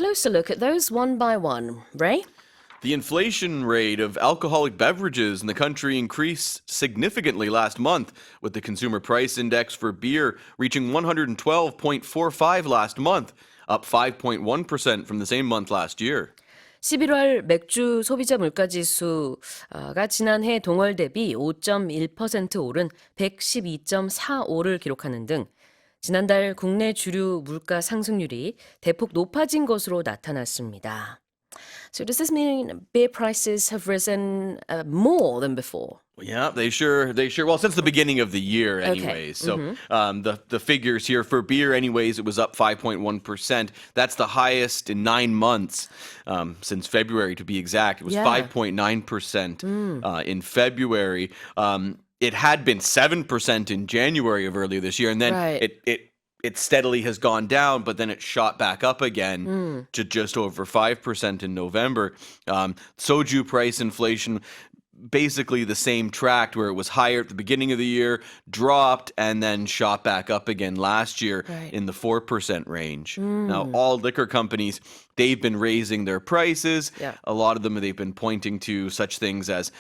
closer look at those one by one. Ray? The inflation rate of alcoholic beverages in the country increased significantly last month, with the consumer price index for beer reaching 112.45 last month, up 5.1% from the same month last year. 11월 맥주 소비자 물가지수가 지난해 동월 대비 5.1% 오른 112.45를 기록하는 등 지난달 국내 주류 물가 상승률이 대폭 높아진 것으로 나타났습니다. So does this mean beer prices have risen more than before? Yeah, they sure. Well, since the beginning of the year, anyways. Okay. So the figures here for beer, anyways, it was up 5.1%. That's the highest in 9 months since February, to be exact. It was 5.9% in February. It had been 7% in January of earlier this year, and then it steadily has gone down, but then it shot back up again to just over 5% in November. Soju price inflation, basically the same track where it was higher at the beginning of the year, dropped, and then shot back up again last year in the 4% range. Now, all liquor companies, they've been raising their prices. Yeah. A lot of them, they've been pointing to such things as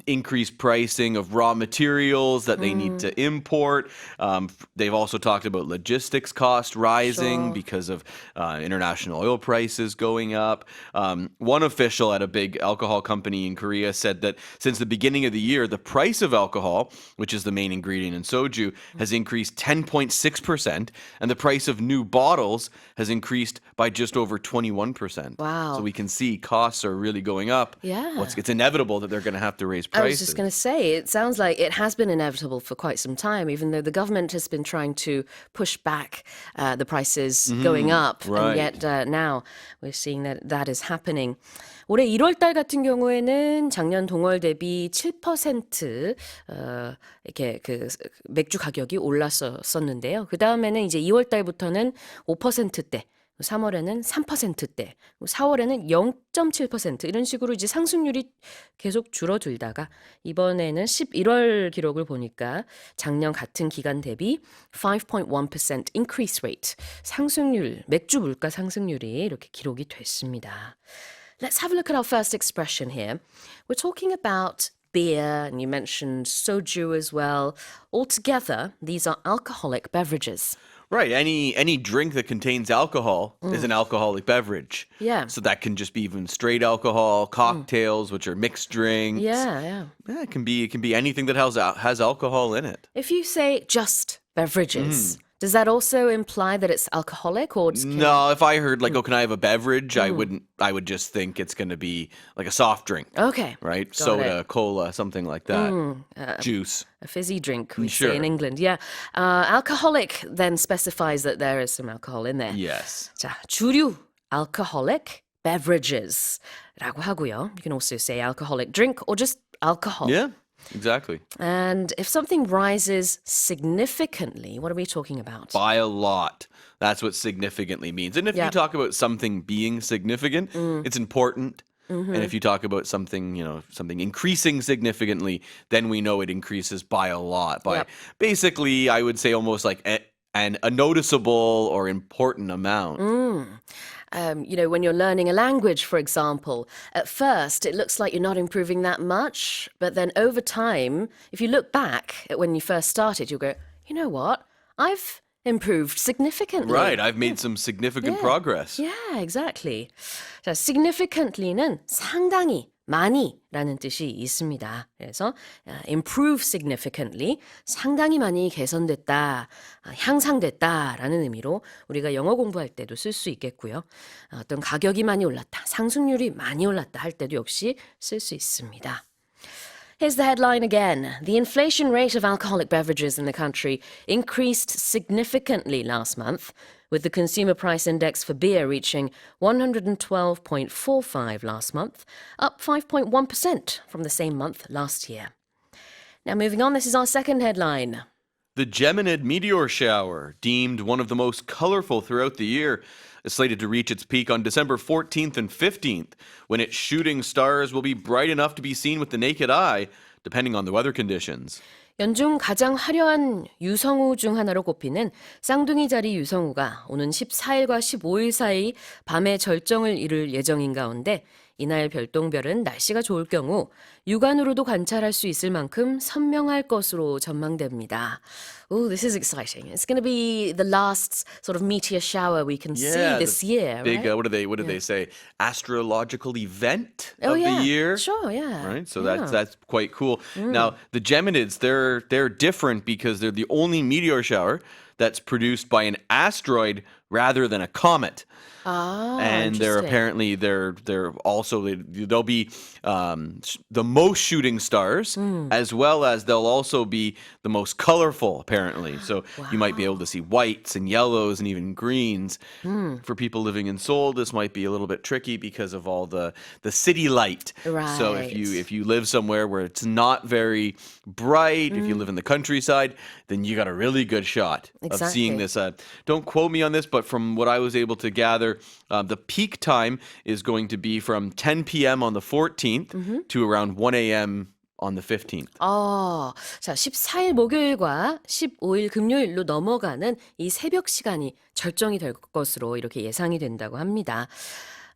increased pricing of raw materials that they need to import. They've also talked about logistics cost rising because of international oil prices going up. One official at a big alcohol company in Korea said that since the beginning of the year, the price of alcohol, which is the main ingredient in soju, has increased 10.6%, and the price of new bottles has increased by just over 21%. Wow. So we can see costs are really going up. Yeah. It's inevitable that they're going to have to raise I prices. was just going to say, it sounds like it has been inevitable for quite some time, even though the government has been trying to push back the prices going up. right. And yet now we're seeing that is happening. 올해 1월 달 같은 경우에는 작년 동월 대비 7% 이렇게 그 맥주 가격이 올랐었는데요. 그 다음에는 이제 2월 달부터는 5%대, 3월에는 3%대, 4월에는 0.7% 이런 식으로 이제 상승률이 계속 줄어들다가 이번에는 11월 기록을 보니까 작년 같은 기간 대비 5.1% increase rate 상승률, 맥주 물가 상승률이 이렇게 기록이 됐습니다. Let's have a look at our first expression here. We're talking about beer, and you mentioned soju as well. Altogether, these are alcoholic beverages. Right. Any drink that contains alcohol is an alcoholic beverage. Yeah. So that can just be even straight alcohol, cocktails, which are mixed drinks. Yeah. Yeah, it can be anything that has alcohol in it. If you say just beverages, does that also imply that it's alcoholic or just No, if I heard can I have a beverage, I would just think it's going to be like a soft drink. Okay. Right? Got Soda, it. cola, something like that. Juice. A fizzy drink, we Sure. say in England. Yeah. Alcoholic then specifies that there is some alcohol in there. Yes. 자, 주류 alcoholic beverages 라고 하고요. You can also say alcoholic drink or just alcohol. Yeah, exactly. And if something rises significantly, what are we talking about? By a lot. That's what significantly means. And if you talk about something being significant, it's important. And if you talk about something, something increasing significantly, then we know it increases by a lot. Basically, I would say almost like a noticeable or important amount. When you're learning a language, for example, at first it looks like you're not improving that much, but then over time, if you look back at when you first started, you'll go, you know what? I've improved significantly. Right, I've made some significant progress. Yeah, exactly. 자, significantly는 상당히, 많이라는 뜻이 있습니다. 그래서 improve significantly, 상당히 많이 개선됐다, 향상됐다라는 의미로 우리가 영어 공부할 때도 쓸 수 있겠고요. 어떤 가격이 많이 올랐다, 상승률이 많이 올랐다 할 때도 역시 쓸 수 있습니다. Here's the headline again. The inflation rate of alcoholic beverages in the country increased significantly last month, with the consumer price index for beer reaching 112.45 last month, up 5.1% from the same month last year. Now moving on, this is our second headline. The Geminid meteor shower, deemed one of the most colorful throughout the year, is slated to reach its peak on December 14th and 15th, when its shooting stars will be bright enough to be seen with the naked eye, depending on the weather conditions. 연중 가장 화려한 유성우 중 하나로 꼽히는 쌍둥이 자리 유성우가 오는 14일과 15일 사이 밤의 절정을 이룰 예정인 가운데 이날 별똥별은 날씨가 좋을 경우 육안으로도 관찰할 수 있을 만큼 선명할 것으로 전망됩니다. Oh, this is exciting. It's going to be the last sort of meteor shower we can see this year, big, right? what did they say? Astrological event Oh, of yeah. the year. Sure, yeah. Right, so Yeah. that's quite cool. Now the Geminids, they're different because they're the only meteor shower that's produced by an asteroid rather than a comet. Ah, And they're interesting. apparently they're also they'll be the most shooting stars, as well as they'll also be the most colorful apparently. So you might be able to see whites and yellows and even greens. For people living in Seoul, this might be a little bit tricky because of all the city light. So Right. if you live somewhere where it's not very bright, if you live in the countryside, then you got a really good shot of seeing Exactly. this. Don't quote me on this, but from what I was able to gather, the peak time is going to be from 10 p.m. on the 14th to around 1 a.m. on the 15th. 자, 14일 목요일과 15일 금요일로 넘어가는 이 새벽 시간이 절정이 될 것으로 이렇게 예상이 된다고 합니다.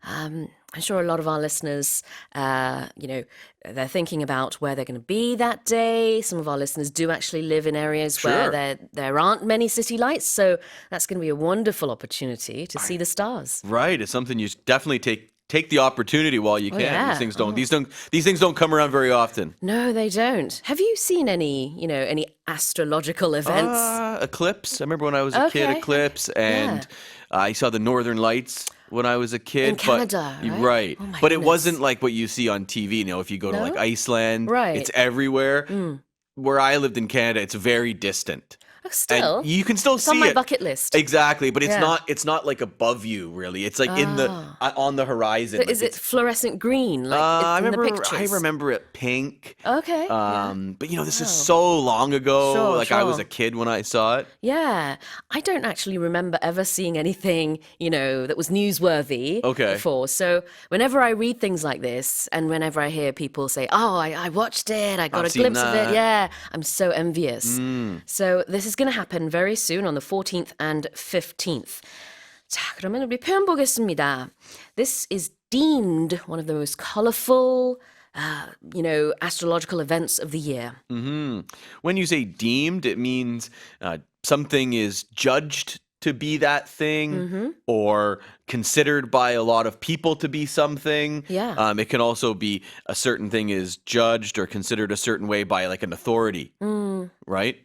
I'm sure a lot of our listeners, they're thinking about where they're going to be that day. Some of our listeners do actually live in areas where there aren't many city lights, so that's going to be a wonderful opportunity to see the stars. Right, it's something you definitely take the opportunity while you can. yeah. These things don't come around very often. No, they don't. Have you seen any astrological events? Eclipse. I remember when I was a kid, Okay. eclipse, and I saw the Northern Lights when I was a kid. In Canada, but, right? right. Oh my But it goodness. wasn't like what you see on TV. You know, if you go to No? like Iceland, Right. it's everywhere. Where I lived in Canada, it's very distant. Still, And you can still it's see on my it. bucket list. Exactly, but Yeah. it's not like above you really. It's like in the on the horizon. But Like is it it's- fluorescent green like I in the remember pictures? I remember it pink. Okay. But this is so long ago. Sure, like I was sure. a kid when I saw it. Yeah, I don't actually remember ever seeing anything, that was newsworthy Okay. before. So whenever I read things like this and whenever I hear people say, oh, I watched it, I got I've a glimpse seen of it, that. yeah, I'm so envious. So this is going to happen very soon on the 14th and 15th. 자, 그러면 우리 표현 보겠습니다. This is deemed one of the most colorful, astrological events of the year. When you say deemed, it means something is judged to be that thing or considered by a lot of people to be something. Yeah. It can also be a certain thing is judged or considered a certain way by like an authority, right?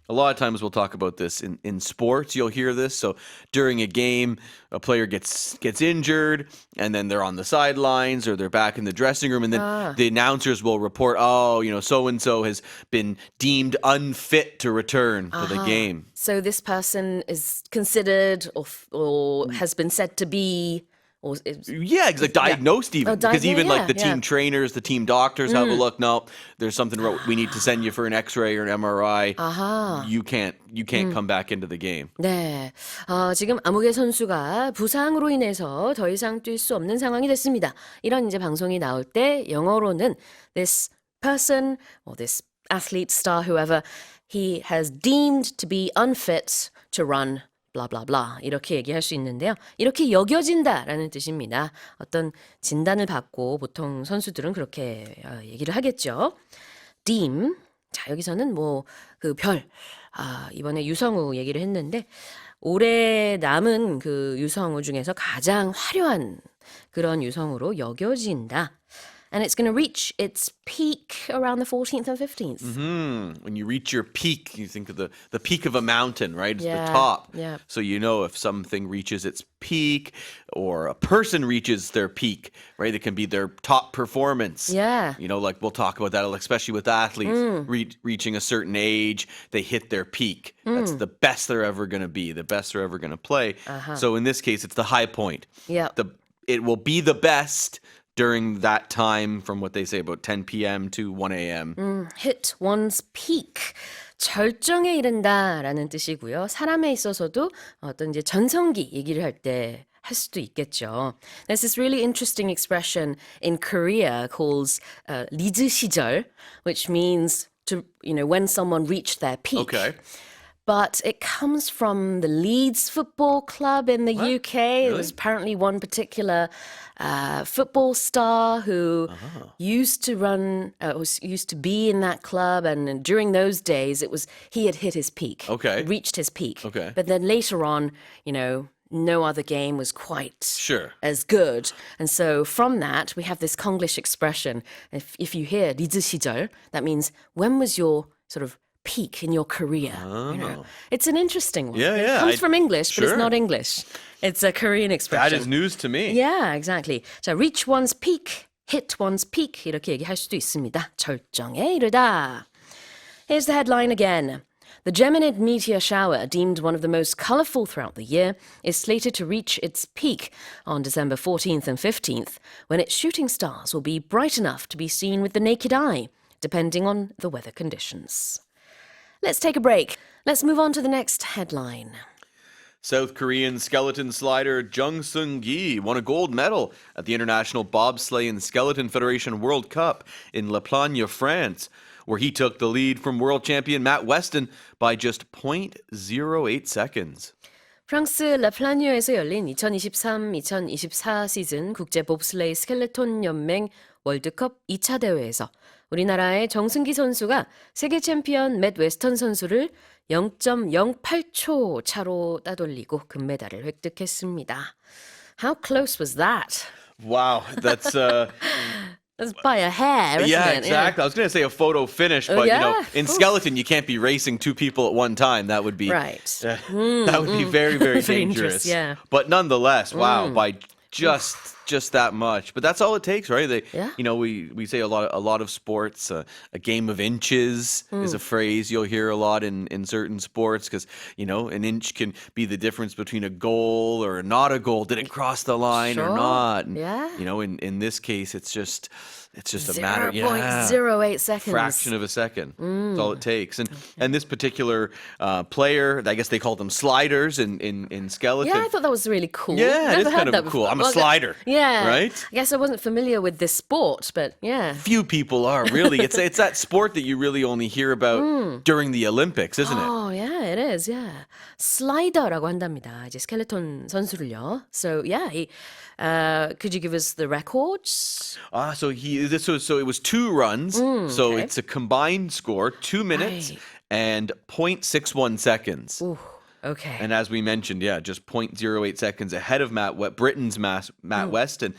A lot of times we'll talk about this in sports. You'll hear this. So during a game, a player gets injured, and then they're on the sidelines or they're back in the dressing room, and then the announcers will report, so and so has been deemed unfit to return for the game. So this person is considered or has been said to be, or is, Yeah, it's like diagnosed even. Because even like the team yeah. trainers, the team doctors have a look. No, there's something wrong. We need to send you for an X-ray or an MRI. You can't come back into the game. 네. 지금 아무개 선수가 부상으로 인해서 더 이상 뛸 수 없는 상황이 됐습니다. 이런 이제 방송이 나올 때 영어로는 this person or this athlete star whoever he has deemed to be unfit to run blah blah blah 이렇게 얘기할 수 있는데요. 이렇게 여겨진다라는 뜻입니다. 어떤 진단을 받고 보통 선수들은 그렇게 얘기를 하겠죠. deem. 자, 여기서는 그 별. 이번에 유성우 얘기를 했는데 올해 남은 그 유성우 중에서 가장 화려한 그런 유성우로 여겨진다. And it's going to reach its peak around the 14th and 15th. When you reach your peak, you think of the peak of a mountain, right? It's Yeah, the top. yeah. So you know if something reaches its peak or a person reaches their peak, right? It can be their top performance. Yeah. Like we'll talk about that, especially with athletes reaching a certain age, they hit their peak. That's the best they're ever going to be, the best they're ever going to play. So in this case, it's the high point. Yeah. It will be the best during that time from what they say about 10 p.m. to 1 a.m. Hit one's peak. 절정에 이른다라는 뜻이고요. 사람에 있어서도 어떤 이제 전성기 얘기를 할 때 할 수도 있겠죠. There's this really interesting expression in Korea called 리즈 시절, which means to, when someone reached their peak. Okay. But it comes from the Leeds Football Club in the UK. It Really? was apparently one particular football star who used to be in that club, and during those days, he had hit his peak. Okay. Reached his peak. Okay. But then later on, no other game was quite Sure. as good. And so from that, we have this Konglish expression. If you hear 리즈 시절, that means when was your sort of peak in your career? It's an interesting one. Yeah, yeah. It comes from English, but it's Sure. not English. It's a Korean expression. That is news to me. Yeah, exactly. 자, reach one's peak, hit one's peak 이렇게 얘기할 수도 있습니다. 절정에 이르다. Here's the headline again. The Geminid meteor shower, deemed one of the most colourful throughout the year, is slated to reach its peak on December 14th and 15th, when its shooting stars will be bright enough to be seen with the naked eye, depending on the weather conditions. Let's take a break. Let's move on to the next headline. South Korean skeleton slider Jung Seung-gi won a gold medal at the International Bobsleigh and Skeleton Federation World Cup in La Plagne, France, where he took the lead from world champion Matt Weston by just 0.08 seconds. 프랑스 라플라뉴에서 열린 2023-2024 시즌 국제 봅슬레이 스켈레톤 연맹 월드컵 2차 대회에서 우리나라의 정승기 선수가 세계 챔피언 맷 웨스턴 선수를 0.08초 차로 따돌리고 금메달을 획득했습니다. How close was that? Wow, that's That's by a hair, isn't yeah, it? exactly. I was going to say a photo finish, but yeah. in skeleton you can't be racing two people at one time. That would be Right. that would be very, very Dangerous, dangerous. yeah. But nonetheless, wow, by just that much. But that's all it takes, right? Yeah. We say a lot of sports. A game of inches is a phrase you'll hear a lot in certain sports because an inch can be the difference between a goal or not a goal. Did it cross the line or Sure. not? And, Yeah. in this case, it's just a matter. 0.08 seconds. Fraction of a second. That's all it takes. And this particular player, I guess they call them sliders in skeleton. Yeah, I thought that was really cool. Yeah, it Never is heard kind of that cool. before. I'm a Well, slider. Yeah. Right? I guess I wasn't familiar with this sport, but yeah. Few people are really. It's that sport that you really only hear about during the Olympics, isn't it? Oh, yeah, it is. Yeah. 슬라이더라고 한답니다. 이제 스켈레톤 선수를요. So, yeah, could you give us the records? So it was 2 runs. So okay. it's a combined score, 2 minutes Right. and 0.61 seconds. Ooh, okay. And as we mentioned, just 0.08 seconds ahead of Britain's Matt Weston.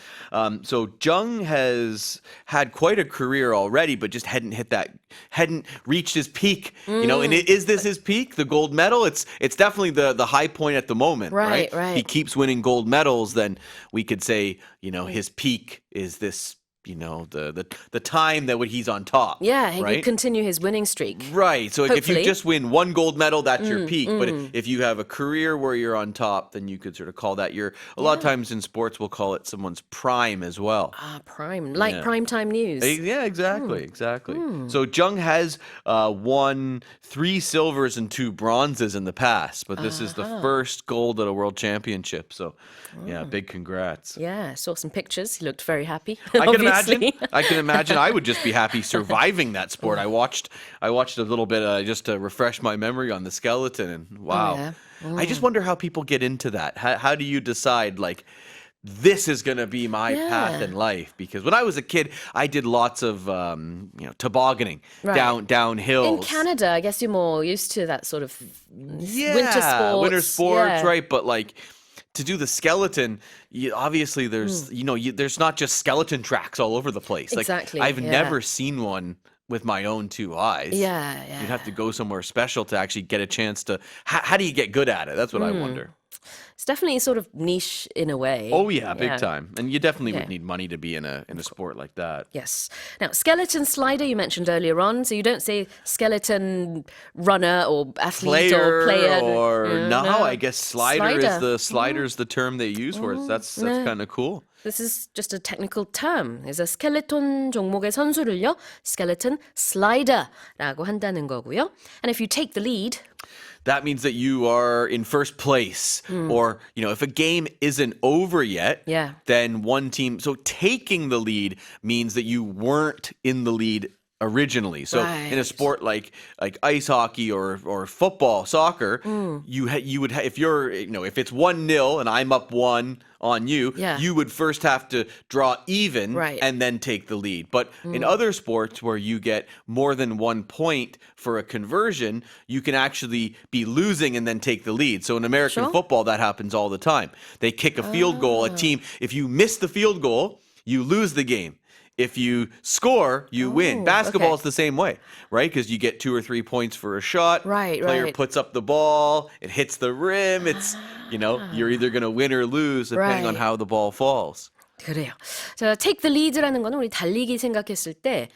So Jung has had quite a career already, but just hadn't reached his peak. And is this his peak? The gold medal? It's definitely the high point at the moment, right? Right. He keeps winning gold medals, then we could say, his peak is this. The time that when he's on top. Yeah, he right? could continue his winning streak. Right. So if Hopefully. you just win 1 gold medal, that's your peak. But if you have a career where you're on top, then you could sort of call that a lot of times in sports, we'll call it someone's prime as well. Prime. Like primetime news. Yeah, exactly. So Jung has won 3 silvers and 2 bronzes in the past, but this is the first gold at a world championship. So, big congrats. Yeah, saw some pictures. He looked very happy. I can imagine. obviously. I can imagine. I would just be happy surviving that sport. I watched a little bit just to refresh my memory on the skeleton, and wow. yeah. I just wonder how people get into that. How do you decide like? This is going to be my path in life, because when I was a kid, I did lots of tobogganing down hills. In Canada, I guess you're more used to that sort of winter sports, yeah. right? But like to do the skeleton, obviously there's there's not just skeleton tracks all over the place. Exactly, Like I've yeah. never seen one with my own 2 eyes. Yeah. You'd have to go somewhere special to actually get a chance to. How do you get good at it? That's what I wonder. It's definitely sort of niche in a way. Oh yeah, big time. And you definitely Yeah. would need money to be in a sport like that. Yes. Now, skeleton slider you mentioned earlier on, so you don't say skeleton runner or athlete or player. No, I guess slider's Slider. the term they use for it. That's kind of cool. This is just a technical term. 그래서 스켈레톤 종목의 선수를요, skeleton slider라고 한다는 거고요. And if you take the lead, That means that you are in first place, or if a game isn't over yet, Yeah. then one team. So taking the lead means that you weren't in the lead originally. So in a Right. sport like ice hockey or football, soccer, you would if you're if it's 1-0 and I'm up 1 on you, Yeah. you would first have to draw even Right. and then take the lead. But in other sports where you get more than 1 point for a conversion, you can actually be losing and then take the lead. So in American Sure. football, that happens all the time. They kick a field goal. A team, if you miss the field goal, you lose the game. If you score, you win. Basketball okay. is the same way, right? Because you get 2 or 3 points for a shot. Right, Player right. puts up the ball. It hits the rim. It's, you're either going to win or lose depending on Right. how the ball falls. 그래요. 자, take the lead라는 거는 우리 달리기 생각했을 때,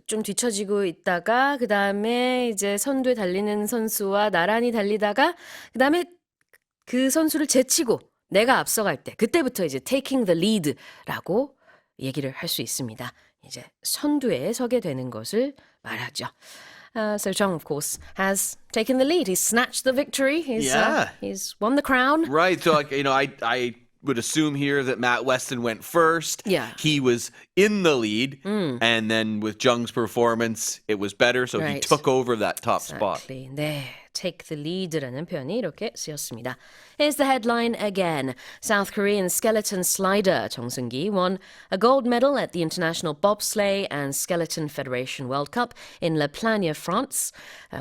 좀 뒤처지고 있다가, 그 다음에 이제 선두에 달리는 선수와 나란히 달리다가, 그 다음에 그 선수를 제치고 내가 앞서갈 때, 그때부터 이제 taking the lead라고 얘기를 할 수 있습니다. 이제 선두에 서게 되는 것을 말하죠. So John, of course, has taken the lead. He's snatched the victory. He's won the crown. Right. So, I would assume here that Matt Weston went first. Yeah. He was in the lead. And then with Jung's performance, it was better. So he Right. took over that top spot. Exactly. 네, take the lead라는 표현이 이렇게 쓰였습니다. Here's the headline again. South Korean skeleton slider 정승기 won a gold medal at the International Bobsleigh and Skeleton Federation World Cup in La Plagne, France,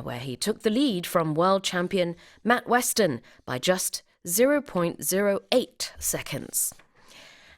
where he took the lead from world champion Matt Weston by just 0.08 seconds.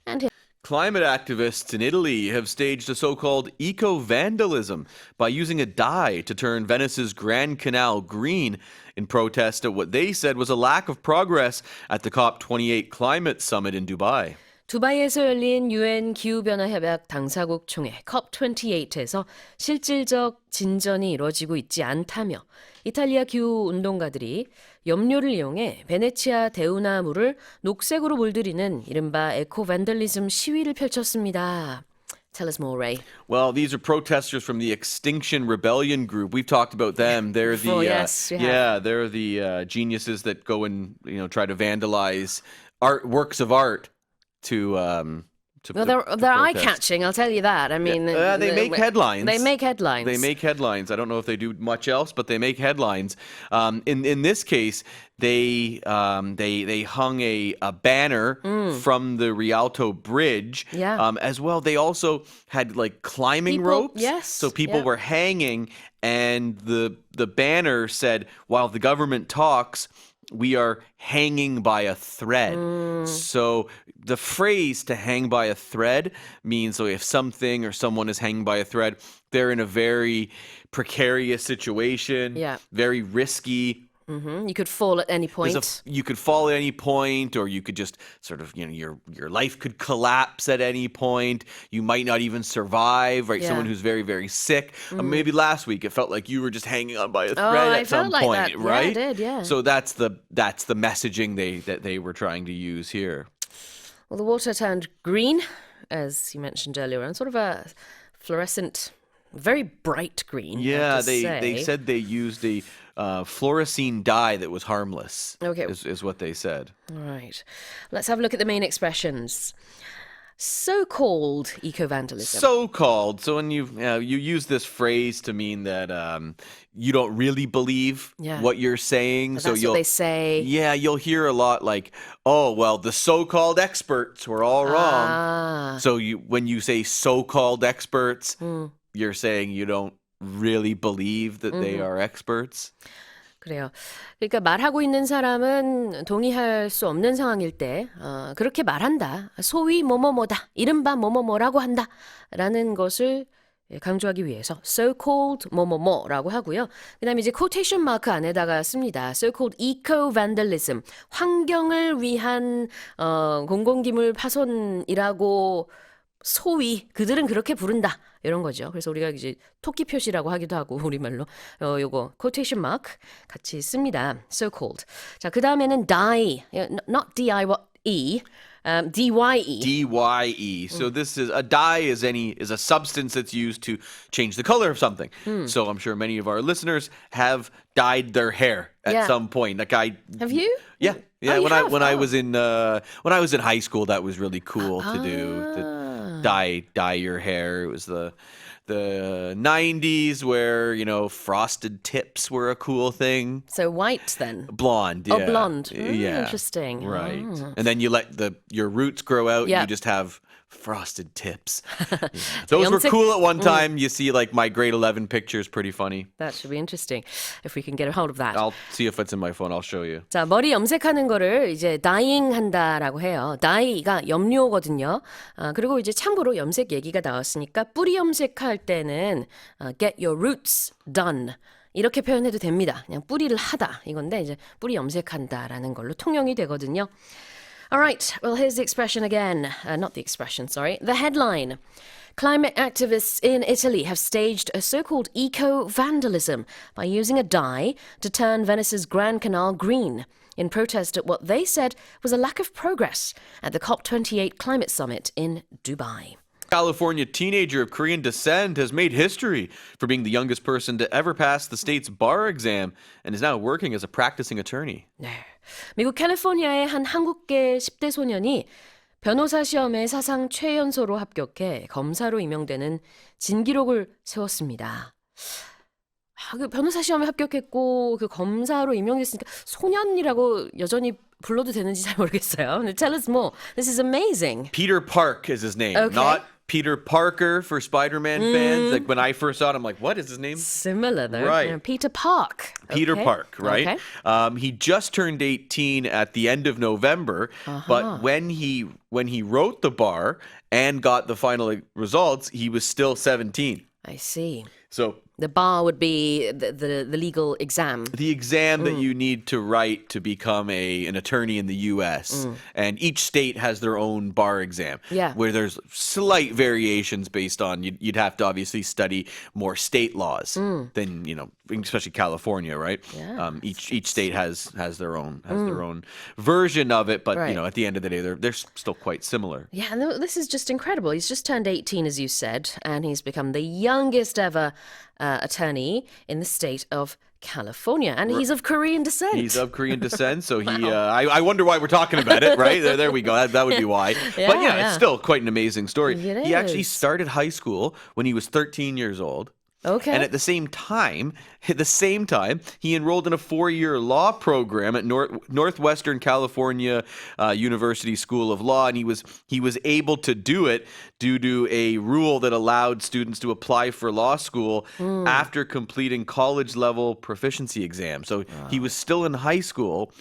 And Climate activists in Italy have staged a so-called eco-vandalism by using a dye to turn Venice's Grand Canal green in protest at what they said was a lack of progress at the COP28 climate summit in Dubai. 두바이에서 열린 유엔 기후변화협약 당사국 총회 COP28에서 실질적 진전이 이루어지고 있지 않다며 이탈리아 기후운동가들이 염료를 이용해 베네치아 대운하물을 녹색으로 물들이는 이른바 에코밴들리즘 시위를 펼쳤습니다. Tell us more, Ray. Well, these are protesters from the Extinction Rebellion group. We've talked about them. They're the yes, we have. they're the geniuses that go and try to vandalize works of art to Well, to they're protest. eye-catching, I'll tell you that. I mean, They make headlines. They make headlines. They make headlines. I don't know if they do much else, but they make headlines. In this case, they hung a banner from the Rialto Bridge. Yeah. As well, they also had like climbing People- ropes. yes, So people yeah. were hanging, and the banner said, "While the government talks, we are hanging by a thread." So the phrase to hang by a thread means so if something or someone is hanging by a thread, they're in a very precarious situation, Yeah. very risky. You could fall at any point. You could fall at any point, or you could just sort of, your life could collapse at any point. You might not even survive, right? Yeah. Someone who's very, very sick. Maybe last week it felt like you were just hanging on by a thread I at some felt like point, that. Yeah, right? I did, yeah. So that's the messaging that they were trying to use here. Well, the water turned green, as you mentioned earlier on, sort of a fluorescent, very bright green. I Yeah, have to they say. said they used a fluorescein dye that was harmless. Okay. is what they said. All right. Let's have a look at the main expressions. So-called eco-vandalism. So-called. So when you use this phrase to mean that you don't really believe Yeah. what you're saying. But So that's you'll what they say. Yeah, you'll hear a lot like, "Oh, well, the so-called experts were all wrong." Ah, So when you say so-called experts, you're saying you don't really believe that they are experts. 그래요. 그러니까 말하고 있는 사람은 동의할 수 없는 상황일 때 그렇게 말한다. 소위 뭐뭐뭐다. 이른바 뭐뭐뭐라고 한다. 라는 것을 강조하기 위해서 so-called 뭐뭐뭐라고 하고요. 그 다음에 이제 quotation 마크 안에다가 씁니다. so-called eco-vandalism. 환경을 위한 공공기물 파손이라고 소위 그들은 그렇게 부른다. 이런 거죠. 그래서 우리가 이제 토끼 표시라고 하기도 하고 우리말로 요거 quotation mark 같이 씁니다. so-called. 자, 그 다음에는 dye. not D-I-E. D-Y-E. DYE. So this is a dye is a substance that's used to change the color of something. So I'm sure many of our listeners have dyed their hair at Yeah. some point. Like Have you? Yeah. Oh, you have? When I Oh. was in high school, that was really cool to do. To dye your hair. It was the the 90s where, frosted tips were a cool thing. So white then? Blonde, yeah. Oh, blonde. Yeah. Interesting. Right. Oh. And then you let your roots grow out and Yeah. you just have frosted tips. Yeah. Those were 염색- cool at one time. You see like my grade 11 pictures, pretty funny. That should be interesting if we can get a hold of that. I'll see if it's in my phone. I'll show you. 자, 머리 염색하는 거를 이제 dyeing 한다라고 해요. dye가 염료거든요. 그리고 이제 참고로 염색 얘기가 나왔으니까 뿌리 염색할 때는 get your roots done. 이렇게 표현해도 됩니다. 그냥 뿌리를 하다 이건데 이제 뿌리 염색한다라는 걸로 통용이 되거든요. All right, well, here's the expression again. Not the expression, sorry. The headline. Climate activists in Italy have staged a so-called eco-vandalism by using a dye to turn Venice's Grand Canal green in protest at what they said was a lack of progress at the COP28 climate summit in Dubai. California teenager of Korean descent has made history for being the youngest person to ever pass the state's bar exam and is now working as a practicing attorney. 네. 미국 캘리포니아의 한 한국계 10대 소년이 변호사 시험에 사상 최연소로 합격해 검사로 임명되는 진기록을 세웠습니다. 그 변호사 시험에 합격했고 그 검사로 임명됐으니까 소년이라고 여전히 불러도 되는지 잘 모르겠어요. Tell us more. This is amazing. Peter Park is his name, Okay. not Peter Parker for Spider-Man fans. Like when I first saw it, I'm like, what is his name? Similar though. Right. Yeah, Peter Park. Peter Okay. Park, right? Okay. He just turned 18 at the end of November, but when he wrote the bar and got the final results, he was still 17. I see. So The bar would be the legal exam. the exam that you need to write to become an attorney in the U.S. And each state has their own bar exam, Yeah. where there's slight variations based on you'd have to obviously study more state laws than especially California, right? Yeah. Each state has their own version of it, but Right. at the end of the day, they're still quite similar. Yeah, no, this is just incredible. He's just turned 18, as you said, and he's become the youngest ever attorney in the state of California. And he's of Korean descent. He's of Korean descent, so I wonder why we're talking about it, right? There we go. That would be why. But yeah, Yeah. it's still quite an amazing story. It He actually is. started high school when he was 13 years old. Okay. And at the same time, he enrolled in a 4-year law program at Northwestern California University School of Law, and he was able to do it due to a rule that allowed students to apply for law school after completing college-level proficiency exams. So he was still in high school,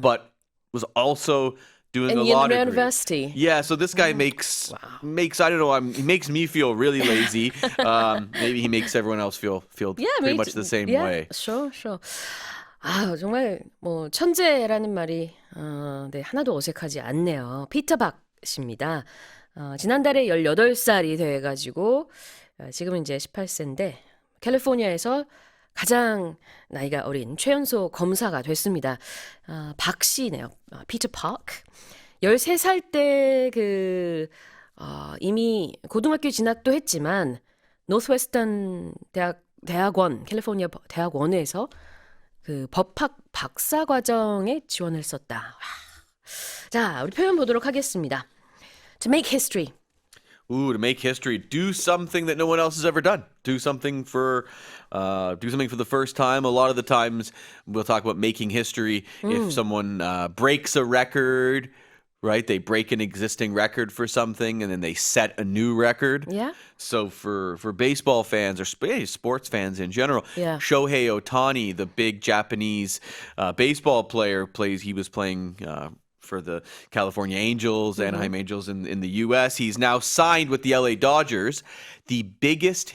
but was also doing in a law degree. university. Yeah, so this guy makes I don't know, he makes me feel really lazy. Maybe he makes everyone else feel pretty much the same way. Sure. 아, 정말 뭐 천재라는 말이 네, 하나도 어색하지 않네요. 피터 박 씨입니다. 지난달에 18살이 돼 가지고 지금은 이제 18세인데 캘리포니아에서 가장 나이가 어린 최연소 검사가 됐습니다. 박 씨네요. 피터 파크. 13살 때 이미 고등학교 진학도 했지만 노스웨스턴 대학원, 캘리포니아 대학원에서 그 법학 박사 과정에 지원을 했었다. 와. 자, 우리 표현 보도록 하겠습니다. To make history. Ooh, to make history, do something that no one else has ever done. Do something for the first time. A lot of the times we'll talk about making history. If someone breaks a record, right? They break an existing record for something and then they set a new record. Yeah. So for baseball fans or sports fans in general, Yeah. Shohei Ohtani, the big Japanese baseball player, he was playing for the California Angels, Anaheim Angels in the U.S. He's now signed with the LA Dodgers, the biggest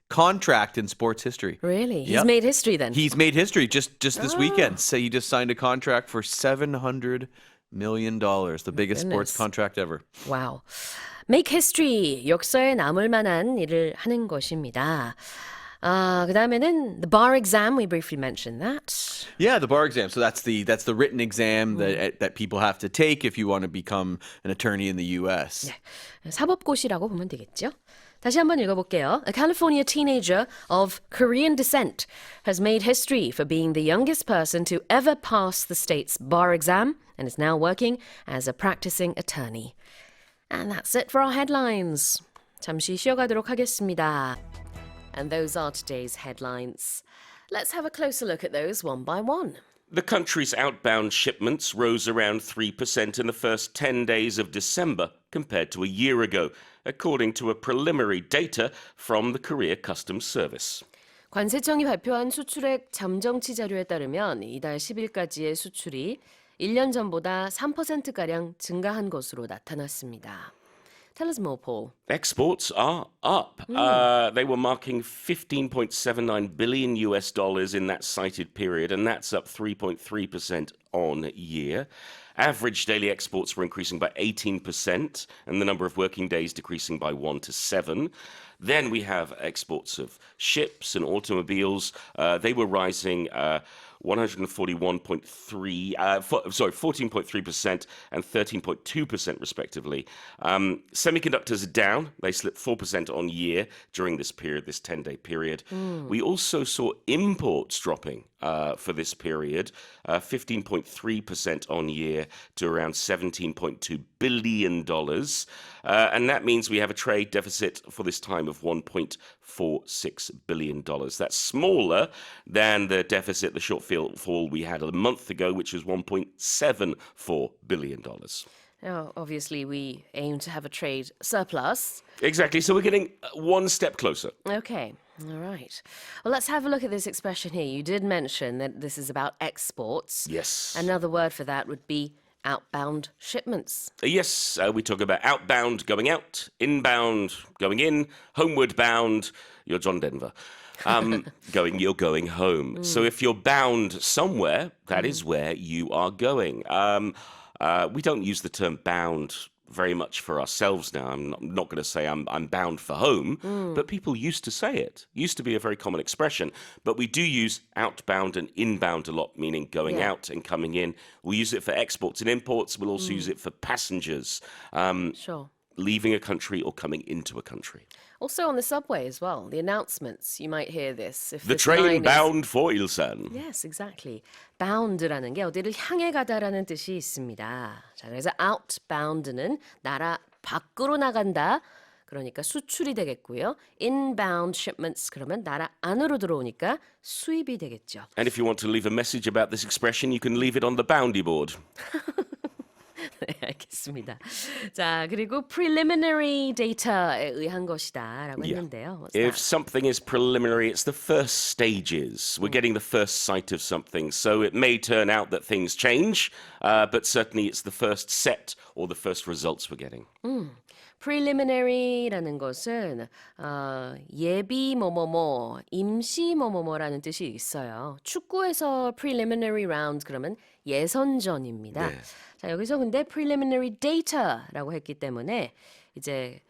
contract in sports history. Really? He's Yep. made history then. He's made history just this weekend. So he just signed a contract for $700 million, the biggest sports goodness. contract ever. 와우. Make history. 역사에 남을 만한 일을 하는 것입니다. 그다음에는 the bar exam. We briefly mentioned that. Yeah, the bar exam. So that's the written exam that people have to take if you want to become an attorney in the U.S. 사법고시라고 보면 되겠죠. 다시 한번 읽어볼게요. A California teenager of Korean descent has made history for being the youngest person to ever pass the state's bar exam and is now working as a practicing attorney. And that's it for our headlines. 잠시 쉬어가도록 하겠습니다. And those are today's headlines. Let's have a closer look at those one by one. The country's outbound shipments rose around 3% in the first 10 days of December compared to a year ago, according to a preliminary data from the Korea Customs Service. 관세청이 발표한 수출액 잠정치 자료에 따르면 이달 10일까지의 수출이 1년 전보다 3%가량 증가한 것으로 나타났습니다. Tell us more, Paul. Exports are up. They were marking $15.79 billion in that cited period, and that's up 3.3% on year. Average daily exports were increasing by 18%, and the number of working days decreasing by 1 to 7. Then we have exports of ships and automobiles. They were rising 14.3% and 13.2% respectively. Semiconductors are down. They slipped 4% on year during this period, this 10-day period. We also saw imports dropping for this period, 15.3% on year to around $17.2 billion. And that means we have a trade deficit for this time of $1.46 billion. That's smaller than the deficit, the shortfall we had a month ago, which was $1.74 billion. Now, obviously, we aim to have a trade surplus. Exactly. So we're getting one step closer. Okay, all right. Well, let's have a look at this expression here. You did mention that this is about exports. Yes. Another word for that would be outbound shipments. Yes, we talk about outbound going out, inbound going in, homeward bound, you're John Denver. You're going home. So if you're bound somewhere, that is where you are going. We don't use the term bound very much for ourselves now. I'm not going to say I'm bound for home, but people used to say it. Used to be a very common expression. But we do use outbound and inbound a lot, meaning going out and coming in. We'll use it for exports and imports. We'll also use it for passengers. Sure. Leaving a country or coming into a country. Also on the subway as well, the announcements, you might hear this. If The this train line is- bound for Ilsan. Yes, exactly. bound라는 게 어디를 향해 가다라는 뜻이 있습니다. 자, 그래서 outbound는 나라 밖으로 나간다. 그러니까 수출이 되겠고요. Inbound shipments 그러면 나라 안으로 들어오니까 수입이 되겠죠. And if you want to leave a message about this expression, you can leave it on the boundy board. 네, 알겠습니다. 자, 그리고 preliminary data에 의한 것이다라고 했는데요. What's If that? something is preliminary, it's the first stages. We're getting the first sight of something. So it may turn out that things change, but certainly it's the first set or the first results we're getting. preliminary라는 것은 예비 뭐뭐뭐, 임시 뭐뭐뭐라는 뜻이 있어요. 축구에서 preliminary round 그러면 예선전입니다. 네. 자, 여기서 근데 preliminary data라고 했기 때문에 이제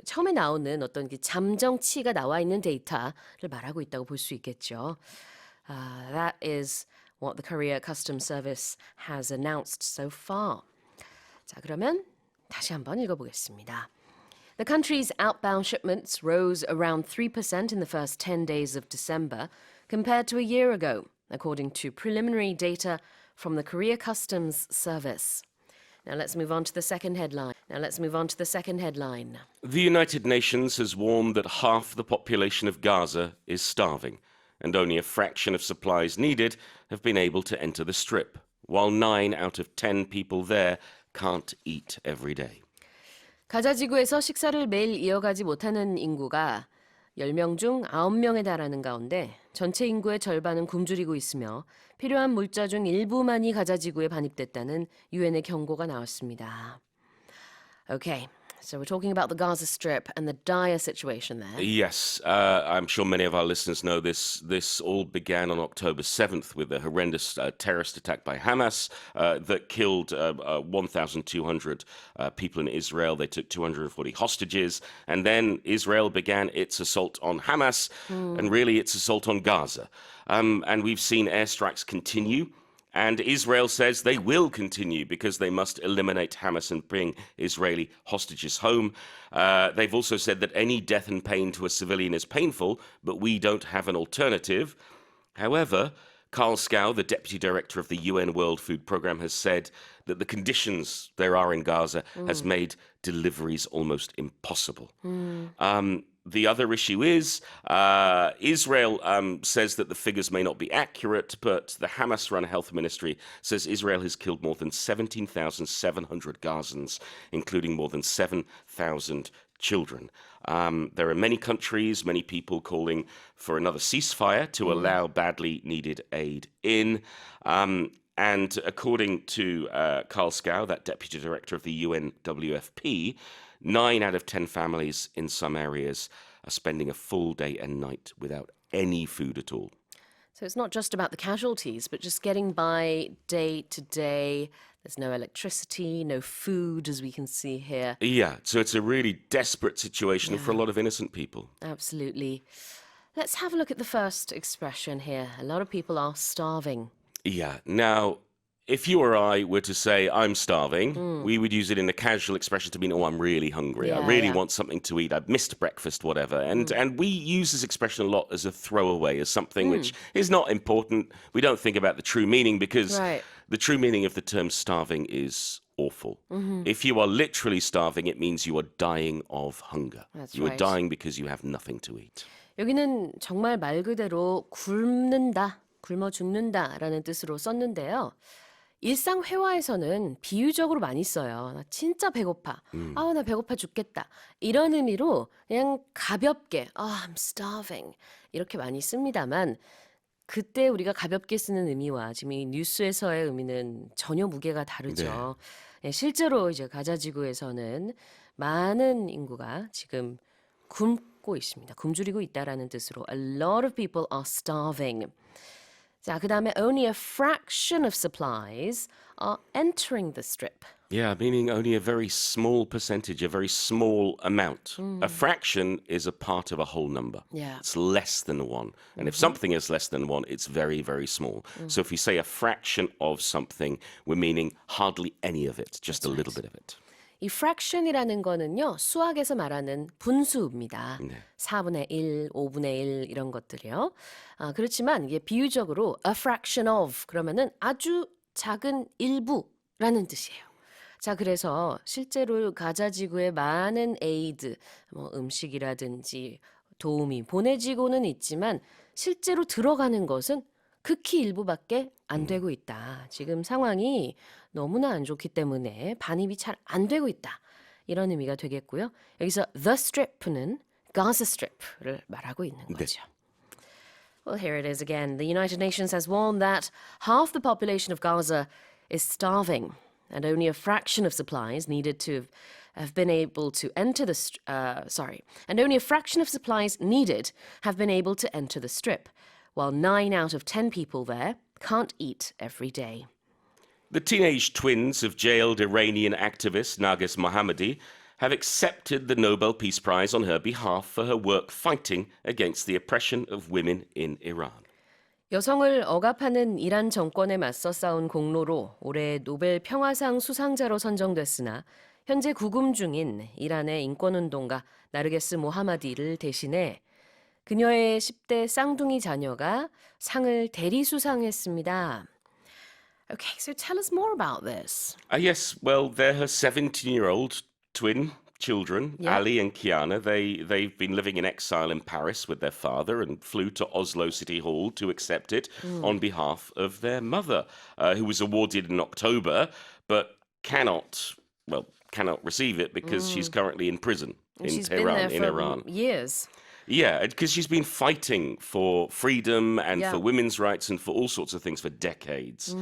처음에 나오는 어떤 그 잠정치가 나와 있는 데이터를 말하고 있다고 볼 수 있겠죠. That is what the Korea Customs Service has announced so far. 자, 그러면 다시 한번 읽어보겠습니다. The country's outbound shipments rose around 3% in the first 10 days of December compared to a year ago, according to preliminary data from the Korea Customs Service. Now let's move on to the second headline. The United Nations has warned that half the population of Gaza is starving, and only a fraction of supplies needed have been able to enter the strip, while 9 out of 10 people there can't eat every day. 가자 지구에서 식사를 매일 이어가지 못하는 인구가 10명 중 9명에 달하는 가운데 전체 인구의 절반은 굶주리고 있으며 필요한 물자 중 일부만이 가자 지구에 반입됐다는 유엔의 경고가 나왔습니다. Okay, so we're talking about the Gaza Strip and the dire situation there. Yes, I'm sure many of our listeners know this. This all began on October 7th with a horrendous terrorist attack by Hamas that killed 1,200 people in Israel. They took 240 hostages. And then Israel began its assault on Hamas and really its assault on Gaza. And we've seen airstrikes continue. And Israel says they will continue because they must eliminate Hamas and bring Israeli hostages home. They've also said that any death and pain to a civilian is painful, but we don't have an alternative. However, Karl Skau, the deputy director of the UN World Food Programme, has said that the conditions there are in Gaza has made deliveries almost impossible. The other issue is Israel says that the figures may not be accurate, but the Hamas-run health ministry says Israel has killed more than 17,700 Gazans, including more than 7,000 children. There are many countries, many people calling for another ceasefire to allow badly needed aid in. And according to Carl Skau, that deputy director of the UNWFP, 9 out of 10 families in some areas are spending a full day and night without any food at all. So it's not just about the casualties, but just getting by day to day. There's no electricity, no food, as we can see here. Yeah, so it's a really desperate situation for a lot of innocent people. Absolutely. Let's have a look at the first expression here. A lot of people are starving. Yeah, now, if you or I were to say, I'm starving, we would use it in a casual expression to mean, oh, I'm really hungry. I really want something to eat. I've missed breakfast, whatever. And we use this expression a lot as a throwaway, as something which is not important. We don't think about the true meaning because the true meaning of the term starving is awful. If you are literally starving, it means you are dying of hunger. You are dying because you have nothing to eat. 여기는 정말 말 그대로 굶는다, 굶어 죽는다라는 뜻으로 썼는데요. 일상 회화에서는 비유적으로 많이 써요. 나 진짜 배고파. 아우, 나 배고파 죽겠다. 이런 의미로 그냥 가볍게 I'm starving 이렇게 많이 씁니다만 그때 우리가 가볍게 쓰는 의미와 지금 이 뉴스에서의 의미는 전혀 무게가 다르죠. 네, 실제로 이제 가자 지구에서는 많은 인구가 지금 굶고 있습니다. 굶주리고 있다라는 뜻으로 A lot of people are starving. 자, 그다음에 only a fraction of supplies are entering the strip. Yeah, meaning only a very small percentage, a very small amount. A fraction is a part of a whole number. Yeah. It's less than 1. And if something is less than 1, it's very, very small. So if we say a fraction of something, we're meaning hardly any of it, just a little bit of it. 이 fraction이라는 거는요. 수학에서 말하는 분수입니다. 4분의 1, 5분의 1 이런 것들이요. 그렇지만 이게 비유적으로 a fraction of 그러면은 아주 작은 일부라는 뜻이에요. 자, 그래서 실제로 가자 지구에 많은 에이드, 뭐 음식이라든지 도움이 보내지고는 있지만 실제로 들어가는 것은 극히 일부밖에 안 되고 있다. 지금 상황이 너무나 안 좋기 때문에 반입이 잘 안 되고 있다. 이런 의미가 되겠고요. 여기서 the strip는 Gaza Strip를 말하고 있는 거죠. Well, here it is again. The United Nations has warned that half the population of Gaza is starving and only a fraction of supplies needed to have been able to enter the and only a fraction of supplies needed have been able to enter the strip, while 9 out of 10 people there can't eat every day. The teenage twins of jailed Iranian activist Narges Mohammadi have accepted the Nobel Peace Prize on her behalf for her work fighting against the oppression of women in Iran. 여성을 억압하는 이란 정권에 맞서 싸운 공로로 올해 노벨 평화상 수상자로 선정됐으나 현재 구금 중인 이란의 인권운동가 나르게스 모하마디를 대신해 그녀의 10대 쌍둥이 자녀가 상을 대리 수상했습니다. Okay, so tell us more about this. Yes, well, they're her 17-year-old twin children, Ali and Kiana. They've been living in exile in Paris with their father and flew to Oslo City Hall to accept it on behalf of their mother, who was awarded in October, but cannot receive it because she's currently in prison in Tehran, in Iran. Years. Yeah, because she's been fighting for freedom and for women's rights and for all sorts of things for decades.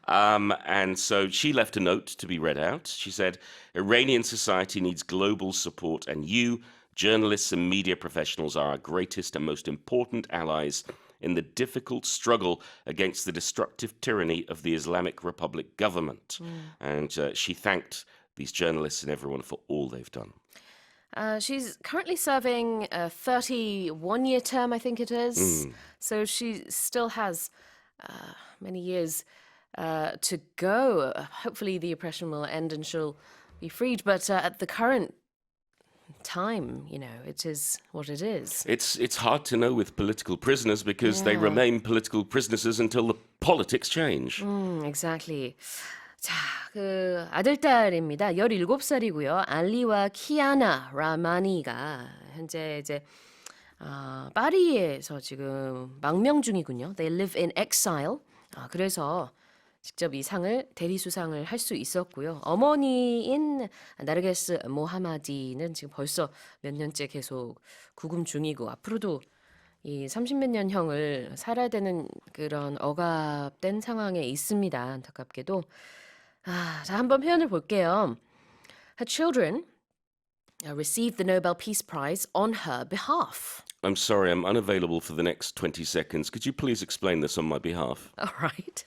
And so she left a note to be read out. She said, Iranian society needs global support, and you, journalists and media professionals, are our greatest and most important allies in the difficult struggle against the destructive tyranny of the Islamic Republic government. And she thanked these journalists and everyone for all they've done. She's currently serving a 31-year term, I think it is. So she still has many years to go. Hopefully the oppression will end and she'll be freed. But at the current time, you know, it is what it is. It's hard to know with political prisoners because they remain political prisoners until the politics change. Exactly. 자, 그 아들딸입니다. 17살이고요. 알리와 키아나 라마니가 현재 이제 파리에서 지금 망명 중이군요. They live in exile. 그래서 직접 이 상을 대리수상을 할 수 있었고요. 어머니인 나르게스 모하마디는 지금 벌써 몇 년째 계속 구금 중이고 앞으로도 이 30몇 년 형을 살아야 되는 그런 억압된 상황에 있습니다. 안타깝게도. 자, 한번 표현을 볼게요. Her children received the Nobel Peace Prize on her behalf. I'm sorry, I'm unavailable for the next 20 seconds. Could you please explain this on my behalf? All right.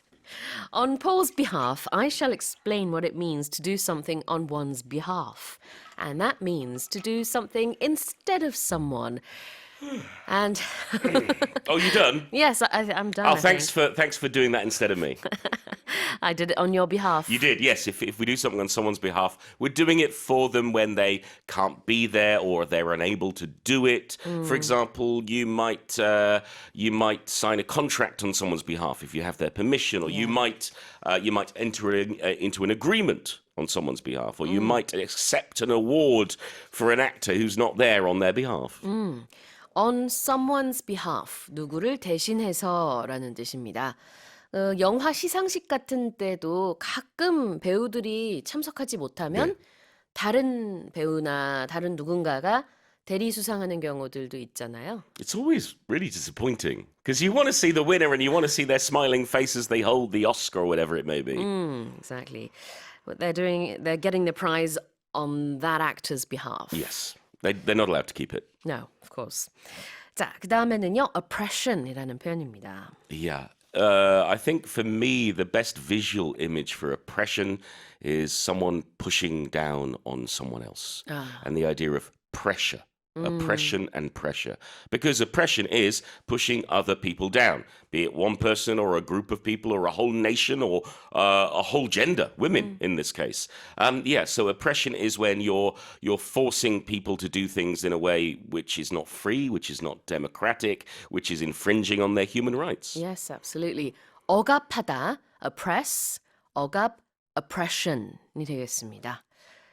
On Paul's behalf, I shall explain what it means to do something on one's behalf. And that means to do something instead of someone. And Oh, you done? yes, I'm done. Oh, I think. thanks for doing that instead of me. I did it on your behalf. You did, yes. If we do something on someone's behalf, we're doing it for them when they can't be there or they're unable to do it. For example, you might sign a contract on someone's behalf if you have their permission, or you might enter into an agreement on someone's behalf, or you might accept an award for an actor who's not there on their behalf. On someone's behalf, 누구를 대신해서라는 뜻입니다. 영화 시상식 같은 때도 가끔 배우들이 참석하지 못하면 다른 배우나 다른 누군가가 대리 수상하는 경우들도 있잖아요. It's always really disappointing because you want to see the winner and you want to see their smiling face as they hold the Oscar or whatever it may be. Exactly. What they're getting the prize on that actor's behalf. Yes, they're not allowed to keep it. No, of course. 자, 그 다음에는요, oppression이라는 표현입니다. Yeah. I think for me, the best visual image for oppression is someone pushing down on someone else. And the idea of pressure. Oppression and pressure. Because oppression is pushing other people down, be it one person or a group of people or a whole nation or a whole gender, women in this case. So oppression is when you're forcing people to do things in a way which is not free, which is not democratic, which is infringing on their human rights. Yes, absolutely. 억압하다, oppress, 억압, oppression이 되겠습니다.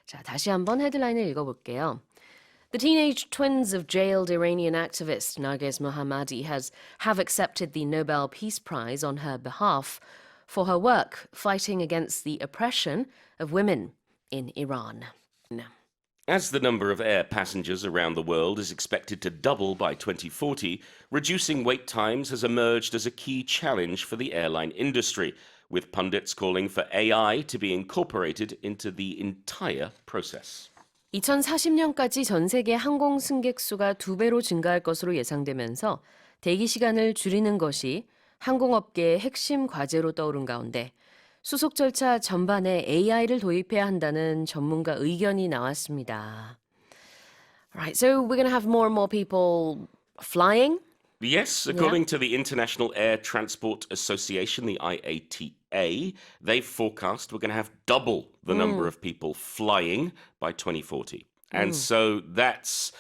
자, 다시 한번 헤드라인을 읽어볼게요. The teenage twins of jailed Iranian activist Narges Mohammadi have accepted the Nobel Peace Prize on her behalf for her work fighting against the oppression of women in Iran. As the number of air passengers around the world is expected to double by 2040, reducing wait times has emerged as a key challenge for the airline industry, with pundits calling for AI to be incorporated into the entire process. 2040년까지 전 세계 항공 승객 수가 2배로 증가할 것으로 예상되면서 대기 시간을 줄이는 것이 항공업계의 핵심 과제로 떠오른 가운데 수속 절차 전반에 AI를 도입해야 한다는 전문가 의견이 나왔습니다. Right, so we're going to have more and more people flying. Yes, according to the International Air Transport Association, the IATA, they've forecast we're going to have double the number of people flying by 2040. And so that's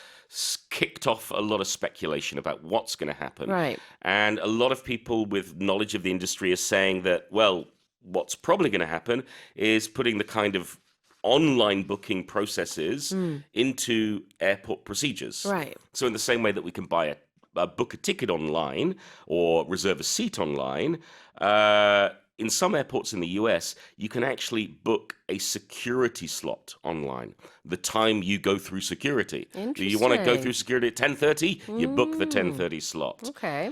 kicked off a lot of speculation about what's going to happen. Right. And a lot of people with knowledge of the industry are saying that, well, what's probably going to happen is putting the kind of online booking processes into airport procedures. Right. So in the same way that we can book a ticket online or reserve a seat online, in some airports in the US, you can actually book a security slot online. The time you go through security. Do you want to go through security at 10:30? You book the 10:30 slot. Okay.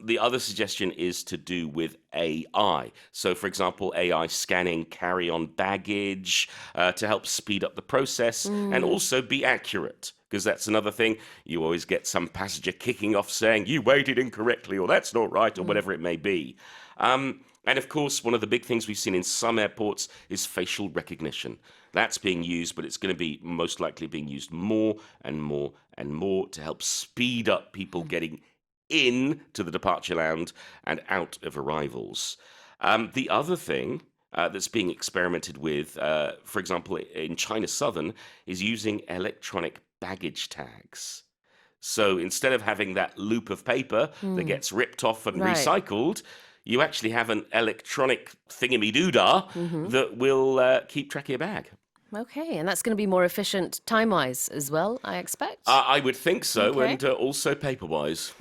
The other suggestion is to do with AI. So, for example, AI scanning carry-on baggage to help speed up the process and also be accurate. Because that's another thing. You always get some passenger kicking off saying, you waited incorrectly, or that's not right, or whatever it may be. And of course, one of the big things we've seen in some airports is facial recognition. That's being used, but it's going to be most likely being used more and more and more to help speed up people getting in to the departure lounge and out of arrivals. The other thing that's being experimented with, for example, in China Southern, is using electronic baggage tags. So instead of having that loop of paper that gets ripped off and Right. recycled, you actually have an electronic thingamidoodah that will keep track of your bag. Okay, and that's going to be more efficient time-wise as well, I expect. I would think so, Okay. and also paper-wise.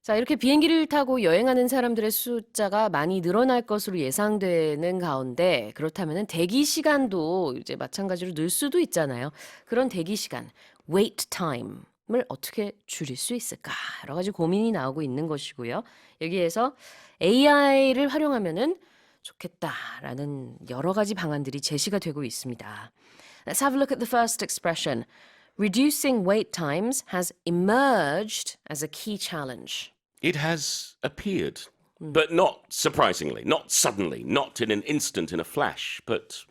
자, 이렇게 비행기를 타고 여행하는 사람들의 숫자가 많이 늘어날 것으로 예상되는 가운데 그렇다면 대기 시간도 이제 마찬가지로 늘 수도 있잖아요. 그런 대기 시간, wait time을 어떻게 줄일 수 있을까? 여러 가지 고민이 나오고 있는 것이고요. 여기에서 AI를 활용하면은 좋겠다라는 여러 가지 방안들이 제시가 되고 있습니다. Let's have a look at the first expression. Reducing wait times has emerged as a key challenge. It has appeared, but not surprisingly, not suddenly, not in an instant, in a flash, but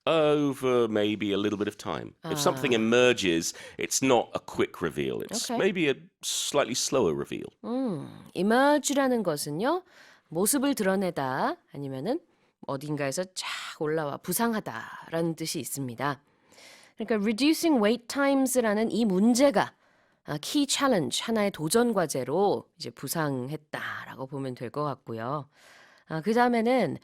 over maybe a little bit of time. If something emerges, it's not a quick reveal. It's Okay. maybe a slightly slower reveal. emerge라는 것은요. 모습을 드러내다 아니면은 어딘가에서 쫙 올라와 부상하다라는 뜻이 있습니다. 그러니까 reducing wait times라는 이 문제가 key challenge 하나의 도전 과제로 이제 부상했다라고 보면 될 것 같고요. 그 다음에는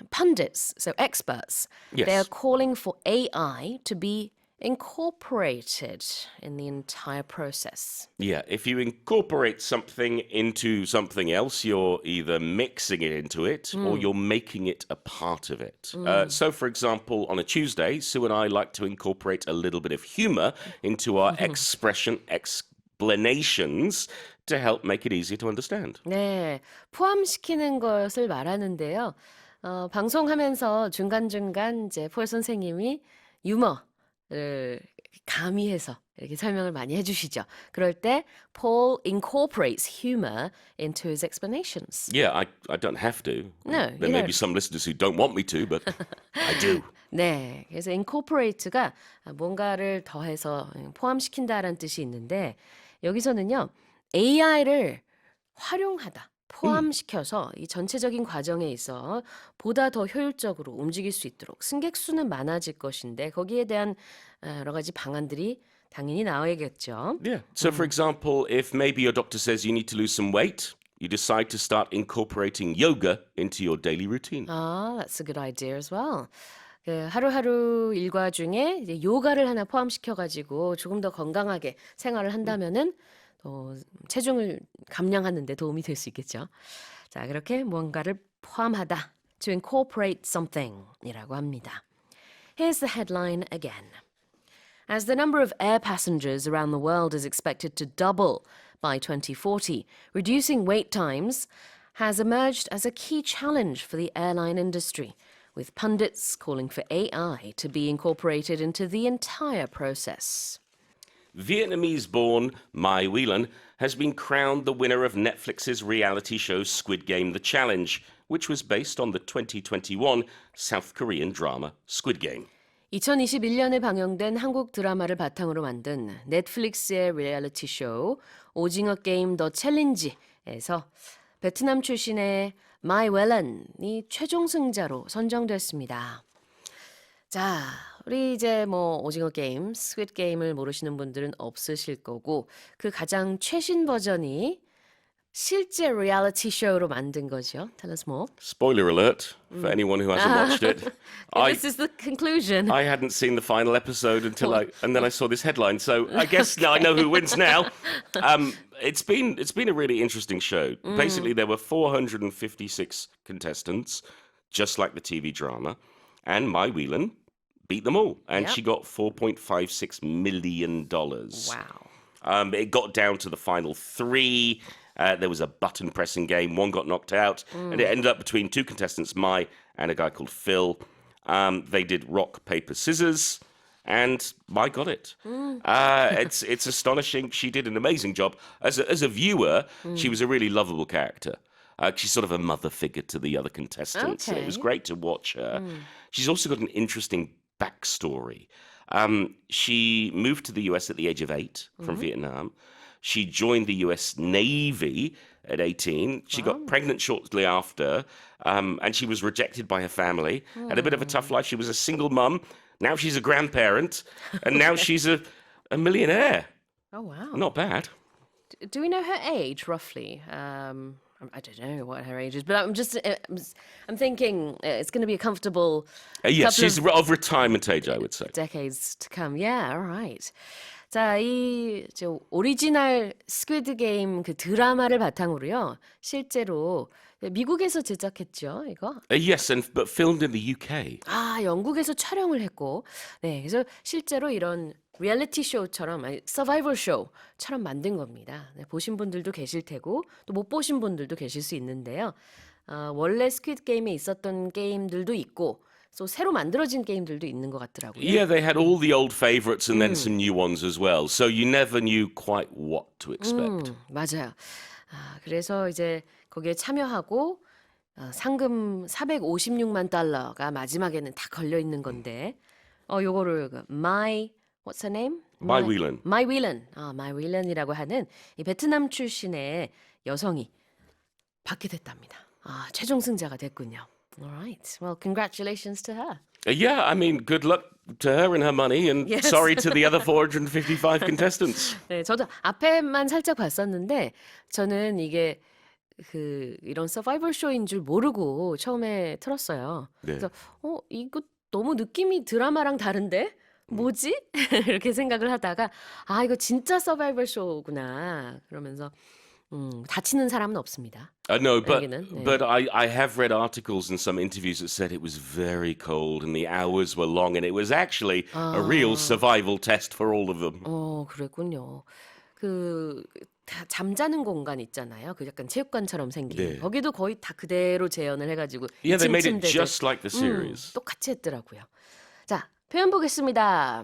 pundits, so experts, Yes. they are calling for AI to be incorporated in the entire process. Yeah, if you incorporate something into something else, you're either mixing it into it or you're making it a part of it. So, for example, on a Tuesday, Sue and I like to incorporate a little bit of humor into our explanations to help make it easier to understand. 네, 포함시키는 것을 말하는데요. 방송하면서 중간중간 이제 폴 선생님이 유머를 가미해서 이렇게 설명을 많이 해주시죠. 그럴 때 Paul incorporates humor into his explanations. Yeah, I don't have to. No, There you may don't. be some listeners who don't want me to, but I do. 네, 그래서 incorporate가 뭔가를 더해서 포함시킨다라는 뜻이 있는데 여기서는요 AI를 활용하다, 포함시켜서 이 전체적인 과정에 있어 보다 더 효율적으로 움직일 수 있도록 승객 수는 많아질 것인데 거기에 대한 여러 가지 방안들이 당연히 나와야겠죠. Yeah. So, for example, if maybe your doctor says you need to lose some weight, you decide to start incorporating yoga into your daily routine. That's a good idea as well. 그 하루하루 일과 중에 이제 요가를 하나 포함시켜가지고 조금 더 건강하게 생활을 한다면은 체중을 감량하는 데 도움이 될 수 있겠죠. 자, 그렇게 무언가를 포함하다. To incorporate something 이라고 합니다. Here's the headline again. As the number of air passengers around the world is expected to double by 2040, reducing wait times has emerged as a key challenge for the airline industry, with pundits calling for AI to be incorporated into the entire process. Vietnamese-born Mai Whelan has been crowned the winner of Netflix's reality show Squid Game: The Challenge, which was based on the 2021 South Korean drama Squid Game. 2021년에 방영된 한국 드라마를 바탕으로 만든 넷플릭스의 리얼리티 쇼 오징어 게임 더 챌린지에서 베트남 출신의 마이 웰런이 최종 승자로 선정됐습니다. 자, 우리 이제 오징어 게임, 스퀴드 게임을 모르시는 분들은 없으실 거고 그 가장 최신 버전이 실제 리얼리티 쇼로 만든 거죠. Tell us more. Spoiler alert for anyone who hasn't watched it. This is the conclusion. I hadn't seen the final episode until and then I saw this headline. So I guess now I know who wins now. It's been a really interesting show. Basically, there were 456 contestants, just like the TV drama, and Mai Whelan beat them all, and Yep. she got $4.56 million. Wow. It got down to the final three. There was a button pressing game. One got knocked out, and it ended up between two contestants, Mai and a guy called Phil. They did rock, paper, scissors, and Mai got it. It's astonishing. She did an amazing job. As a viewer, she was a really lovable character. She's sort of a mother figure to the other contestants. Okay. It was great to watch her. She's also got an interesting backstory. She moved to the US at the age of 8 from Vietnam. She joined the US Navy at 18. She got pregnant shortly after, and she was rejected by her family. Had a bit of a tough life. She was a single mum. Now she's a grandparent, and now she's a millionaire. Oh, wow. Not bad. Do we know her age, roughly? I don't know what her age is, but I'm thinking it's going to be a comfortable Yes, couple she's of retirement age, I would say. decades to come. Yeah, all right. 자, 저 오리지널 스퀴드 게임 그 드라마를 바탕으로요. 실제로 미국에서 제작했죠, 이거. Yes, but filmed in the UK. 아, 영국에서 촬영을 했고. 네, 그래서 실제로 이런 리얼리티 쇼처럼, 아니, 서바이벌 쇼처럼 만든 겁니다. 네, 보신 분들도 계실 테고, 또 못 보신 분들도 계실 수 있는데요. 원래 스퀴드 게임에 있었던 게임들도 있고, 또 새로 만들어진 게임들도 있는 것 같더라고요. Yeah, they had all the old favorites and then some new ones as well. So you never knew quite what to expect. 맞아요. 그래서 이제 거기에 참여하고 상금 456만 달러가 마지막에는 다 걸려 있는 건데, 요거를 what's her name? My Whelan. My Whelan이라고 하는 이 베트남 출신의 여성이 받게 됐답니다. 최종 승자가 됐군요. All right. Well, congratulations to her. Yeah, I mean, good luck to her and her money, and Yes. sorry to the other 455 contestants. 네, 저도 앞에만 살짝 봤었는데 저는 이게 이런 서바이벌 쇼인 줄 모르고 처음에 틀었어요. 네. 그래서 이거 너무 느낌이 드라마랑 다른데? 뭐지? 이렇게 생각을 하다가 이거 진짜 서바이벌 쇼구나. 그러면서 다치는 사람은 없습니다. No, but 여기는, 네. but I have read articles and some interviews that said it was very cold and the hours were long and it was actually a real survival test for all of them. 그랬군요. 다 잠자는 공간 있잖아요. 그 약간 체육관처럼 생긴. 네. 거기도 거의 다 그대로 재현을 해가지고 Yeah, they made it 침대들, just like the series. 똑같이 했더라고요. 자, 표현 보겠습니다.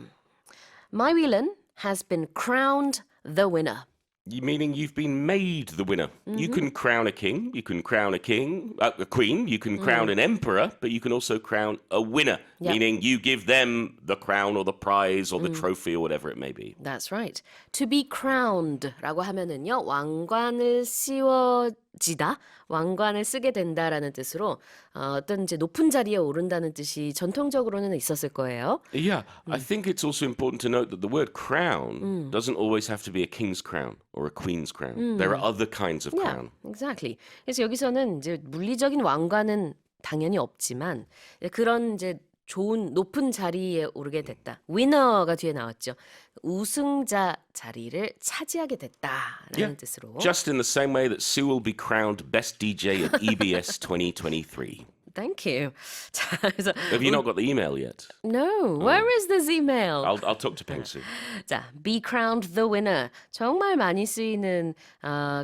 My Whelan has been crowned the winner. Meaning you've been made the winner. You can crown a king, you can crown a queen, you can crown an emperor, but you can also crown a winner, Yep. meaning you give them the crown or the prize or the trophy or whatever it may be. That's right. To be crowned라고 하면은요, 왕관을 씌워지다, 왕관을 쓰게 된다라는 뜻으로 어떤 이제 높은 자리에 오른다는 뜻이 전통적으로는 있었을 거예요. Yeah, I think it's also important to note that the word crown doesn't always have to be a king's crown or a queen's crown. There are other kinds of crown. Yeah, exactly. 그래서 여기서는 이제 물리적인 왕관은 당연히 없지만 그런 이제 좋은 높은 자리에 오르게 됐다. 위너가 뒤에 나왔죠. 우승자 자리를 차지하게 됐다라는 뜻으로. Just in the same way that Sue will be crowned best DJ at EBS 2023. Thank you. 자, 그래서 Have you not got the email yet? No, where is this email? I'll talk to Peng Sue. 자, be crowned the winner. 정말 많이 쓰이는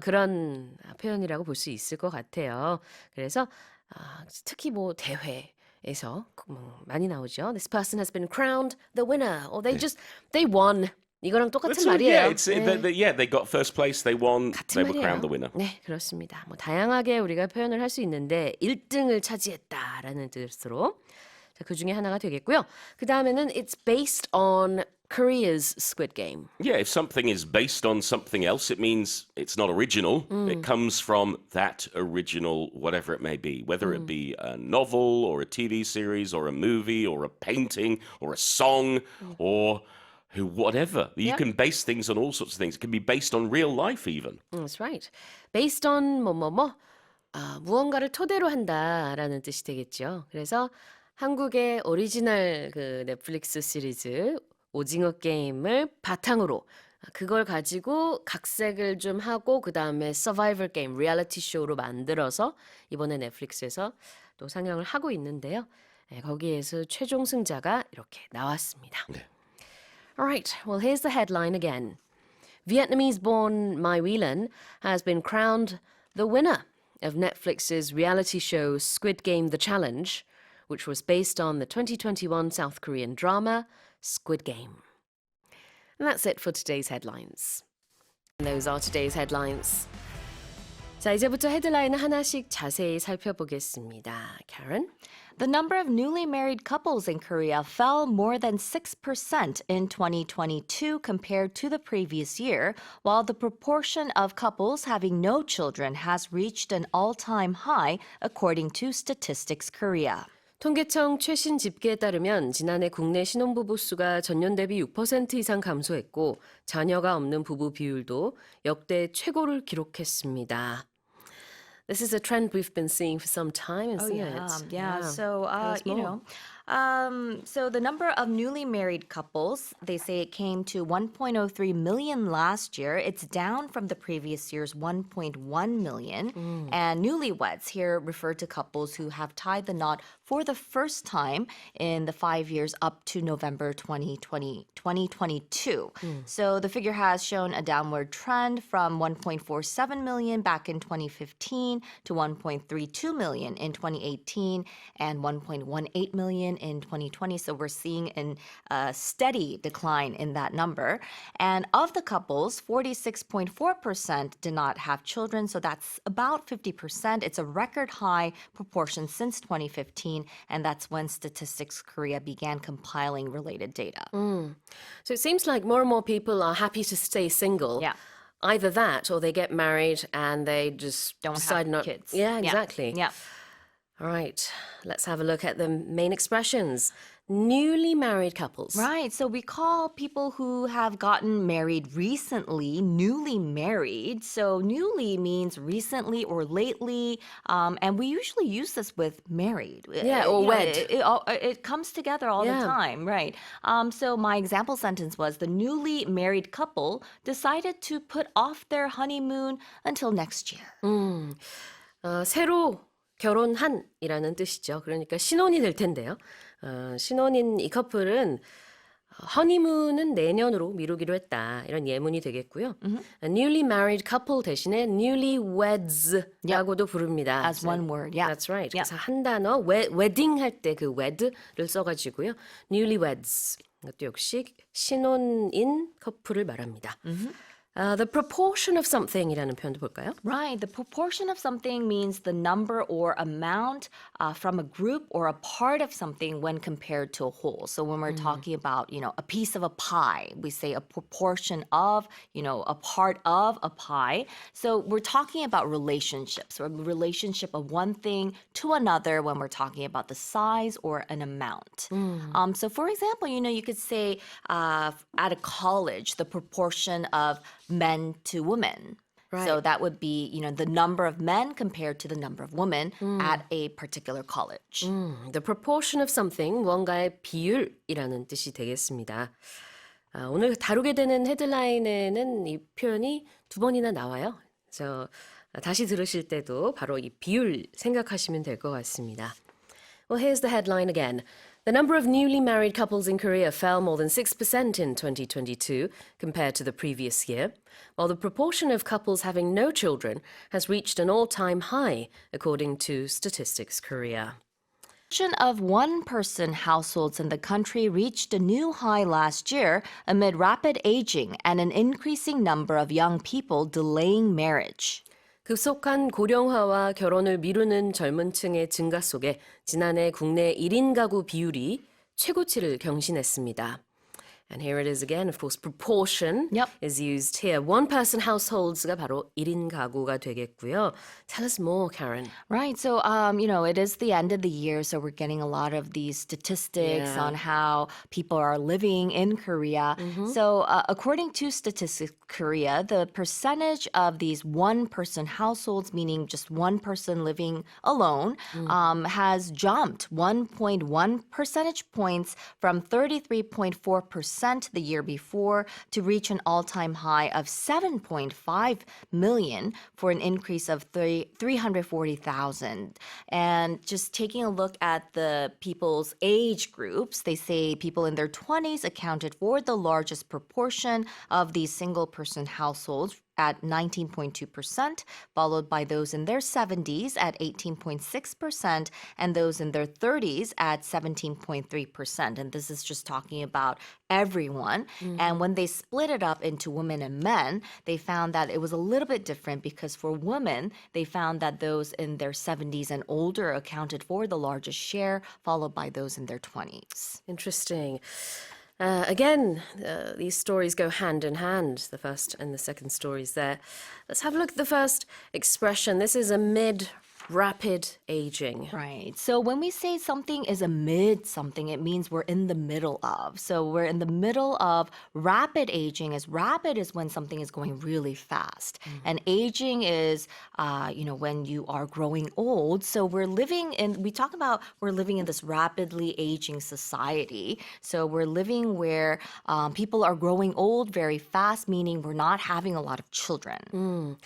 그런 표현이라고 볼 수 있을 것 같아요. 그래서 특히 뭐 대회에서 많이 나오죠. This person has been crowned the winner, or they won. 이거랑 똑같은 말이에요. They got first place, they won, they were crowned the winner. 네, 그렇습니다. 뭐 다양하게 우리가 표현을 할 수 있는데 1등을 차지했다라는 뜻으로. 자, 그 중에 하나가 되겠고요. 그 다음에는 it's based on Korea's Squid Game. Yeah, if something is based on something else, it means it's not original. It comes from that original, whatever it may be, whether it be a novel or a TV series or a movie or a painting or a song or whatever. You can base things on all sorts of things. It can be based on real life even. That's right. Based on 무언가를 토대로 한다라는 뜻이 되겠죠. 그래서 한국의 오리지널 그 넷플릭스 시리즈 오징어 게임을 바탕으로 그걸 가지고 각색을 좀 하고 그 다음에 서바이벌 게임, 리얼리티 쇼로 만들어서 이번에 넷플릭스에서 또 상영을 하고 있는데요. 네, 거기에서 최종 승자가 이렇게 나왔습니다. 네. All right, well, here's the headline again. Vietnamese-born Mai Whelan has been crowned the winner of Netflix's reality show Squid Game: The Challenge, which was based on the 2021 South Korean drama Squid Game. And that's it for today's headlines. And those are today's headlines. 자, 이제부터 헤드라인을 하나씩 자세히 살펴보겠습니다. Karen? The number of newly married couples in Korea fell more than 6% in 2022 compared to the previous year, while the proportion of couples having no children has reached an all-time high, according to Statistics Korea. 통계청 최신 집계에 따르면 지난해 국내 신혼부부 수가 전년 대비 6% 이상 감소했고 자녀가 없는 부부 비율도 역대 최고를 기록했습니다. This is a trend we've been seeing for some time, isn't it? Yeah. So, us more. so the number of newly married couples, they say it came to 1.03 million last year. It's down from the previous year's 1.1 million. And newlyweds here refer to couples who have tied the knot for the first time in the 5 years up to November 2022. So the figure has shown a downward trend from 1.47 million back in 2015 to 1.32 million in 2018 and 1.18 million in 2020. So we're seeing a steady decline in that number. And of the couples, 46.4% did not have children. So that's about 50%. It's a record high proportion since 2015. And that's when Statistics Korea began compiling related data. So it seems like more and more people are happy to stay single. Yeah. Either that or they get married and they just Don't decide have not. kids. Yeah, exactly. Yeah. All right, let's have a look at the main expressions. Newly married couples. Right. So we call people who have gotten married recently newly married. So newly means recently or lately. And we usually use this with married. Yeah, or You know, wed. It comes together all the Yeah. time. Right. So my example sentence was the newly married couple decided to put off their honeymoon until next year. 새로 결혼한이라는 뜻이죠. 그러니까 신혼이 될 텐데요. 신혼인 이 커플은 허니문은 내년으로 미루기로 했다. 이런 예문이 되겠고요. Newly married couple 대신에 newlyweds 라고도 부릅니다. As one word, yeah. That's right. Yeah. 그래서 한 단어 wedding 할 때 그 wed를 써가지고요. newlyweds. 이것도 역시 신혼인 커플을 말합니다. The proportion of something이라는 표현도 볼까요? Right. The proportion of something means the number or amount from a group or a part of something when compared to a whole. So when we're talking about, a piece of a pie, we say a proportion of, a part of a pie. So we're talking about relationships or relationship of one thing to another when we're talking about the size or an amount. So for example, you could say at a college, the proportion of men to women. Right. So that would be, the number of men compared to the number of women at a particular college. The proportion of something, 무언가의 비율이라는 뜻이 되겠습니다. 오늘 다루게 되는 헤드라인에는 이 표현이 두 번이나 나와요. 그래서 다시 들으실 때도 바로 이 비율 생각하시면 될 것 같습니다. Well, here's the headline again. The number of newly married couples in Korea fell more than 6% in 2022 compared to the previous year, while the proportion of couples having no children has reached an all-time high, according to Statistics Korea. Of one-person households in the country reached a new high last year amid rapid aging and an increasing number of young people delaying marriage. 급속한 고령화와 결혼을 미루는 젊은 층의 증가 속에 지난해 국내 1인 가구 비율이 최고치를 경신했습니다. And here it is again, of course, proportion Yep. is used here. One-person households가 바로 1인 가구가 되겠고요. Tell us more, Karen. Right. So, it is the end of the year, so we're getting a lot of these statistics Yeah. on how people are living in Korea. So, according to Statistics Korea, the percentage of these one-person households, meaning just one person living alone, has jumped 1.1 percentage points from 33.4% the year before to reach an all-time high of 7.5 million for an increase of 340,000. And just taking a look at the people's age groups, they say people in their 20s accounted for the largest proportion of these single-person households at 19.2%, followed by those in their 70s at 18.6%, and those in their 30s at 17.3%. And this is just talking about everyone. And when they split it up into women and men, they found that it was a little bit different because for women, they found that those in their 70s and older accounted for the largest share, followed by those in their 20s. Interesting. Again, these stories go hand in hand, the first and the second stories there. Let's have a look at the first expression. This is amid rapid aging. Right. So when we say something is amid something, it means we're in the middle of. So we're in the middle of rapid aging. As rapid is when something is going really fast. And aging is, when you are growing old. So we're living in this rapidly aging society. So we're living where people are growing old very fast, meaning we're not having a lot of children.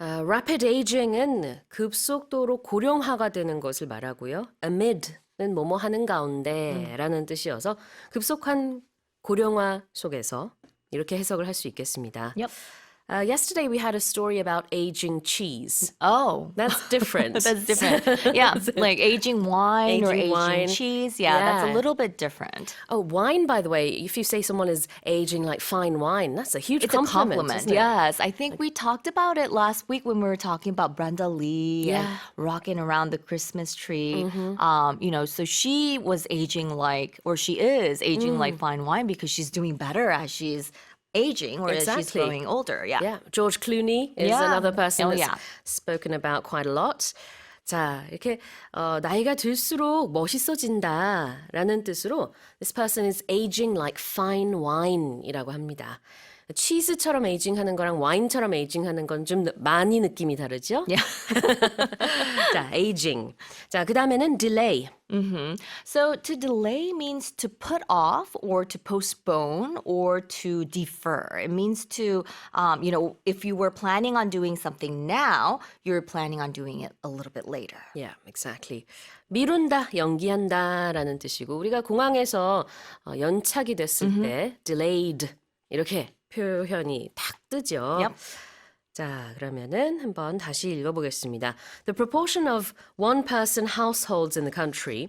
rapid aging은 급속도로 고령화가 되는 것을 말하고요. amid는 뭐뭐 하는 가운데라는 뜻이어서 급속한 고령화 속에서 이렇게 해석을 할 수 있겠습니다. Yep. Yesterday we had a story about aging cheese. Oh, That's different. that's different. Yeah, like aging wine or Aging aging wine. cheese. Yeah, that's a Yeah. little bit different. Oh, wine, by the way, if you say someone is aging like fine wine, that's a huge It's a compliment. compliment. Isn't it? Yes, I think we talked about it last week when we were talking about Brenda Lee and Yeah. rocking around the Christmas tree. So she was aging like, or she is aging like fine wine because she's doing better as she's aging or as she's Exactly. growing older. Yeah. Yeah, George Clooney is Yeah. another person Oh, that's yeah. spoken about quite a lot. 자, 이렇게 나이가 들수록 멋있어진다라는 뜻으로 this person is aging like fine wine이라고 합니다. 치즈처럼 에이징하는 거랑 와인처럼 에이징하는 건 좀 많이 느낌이 다르죠? Yeah. 자, aging. 자, 그다음에는 delay. So to delay means to put off or to postpone or to defer. It means to, if you were planning on doing something now, you're planning on doing it a little bit later. Yeah, exactly. 미룬다, 연기한다라는 뜻이고 우리가 공항에서 연착이 됐을 때 delayed 이렇게 표현이 탁 뜨죠. Yep. 자, 그러면은 한번 다시 읽어보겠습니다. The proportion of one-person households in the country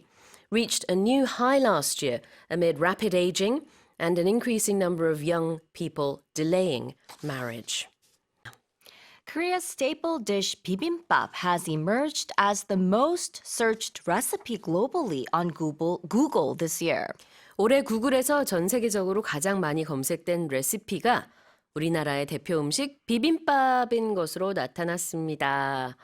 reached a new high last year amid rapid aging and an increasing number of young people delaying marriage. Korea's staple dish bibimbap has emerged as the most searched recipe globally on Google this year. 올해 구글에서 전 세계적으로 가장 많이 검색된 레시피가 우리나라의 대표 음식 비빔밥인 것으로 나타났습니다.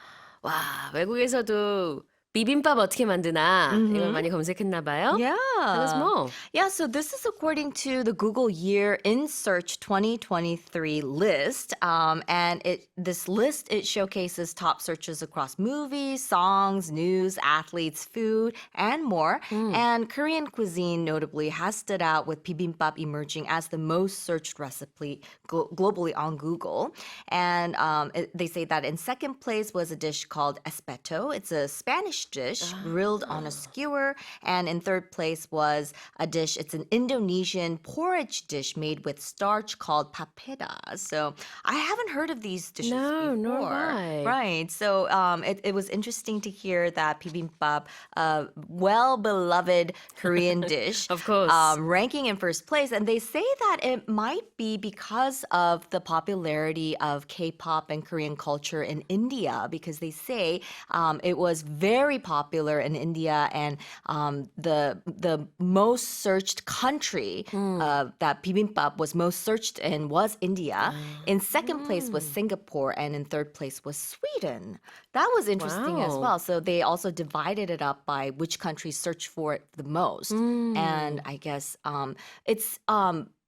와, 외국에서도 비빔밥 어떻게 만드나 이걸 많이 검색했나 봐요. Yeah. Tell us more. Yeah, so this is according to the Google Year in Search 2023 list. This list showcases top searches across movies, songs, news, athletes, food, and more. And Korean cuisine notably has stood out with bibimbap emerging as the most searched recipe globally on Google. And they say that in second place was a dish called espeto. It's a Spanish dish grilled on a skewer. And in third place was a dish, it's an Indonesian porridge dish made with starch called papeda. So I haven't heard of these dishes No, before. nor have I. Right. So it was interesting to hear that bibimbap, a well-beloved Korean dish, Of course. ranking in first place. And they say that it might be because of the popularity of K-pop and Korean culture in India, because they say it was very popular in India, and the most searched country that bibimbap was most searched in was India. In second place was Singapore, and in third place was Sweden. That was interesting as Wow. well. So they also divided it up by which countries search for it the most. And I guess it's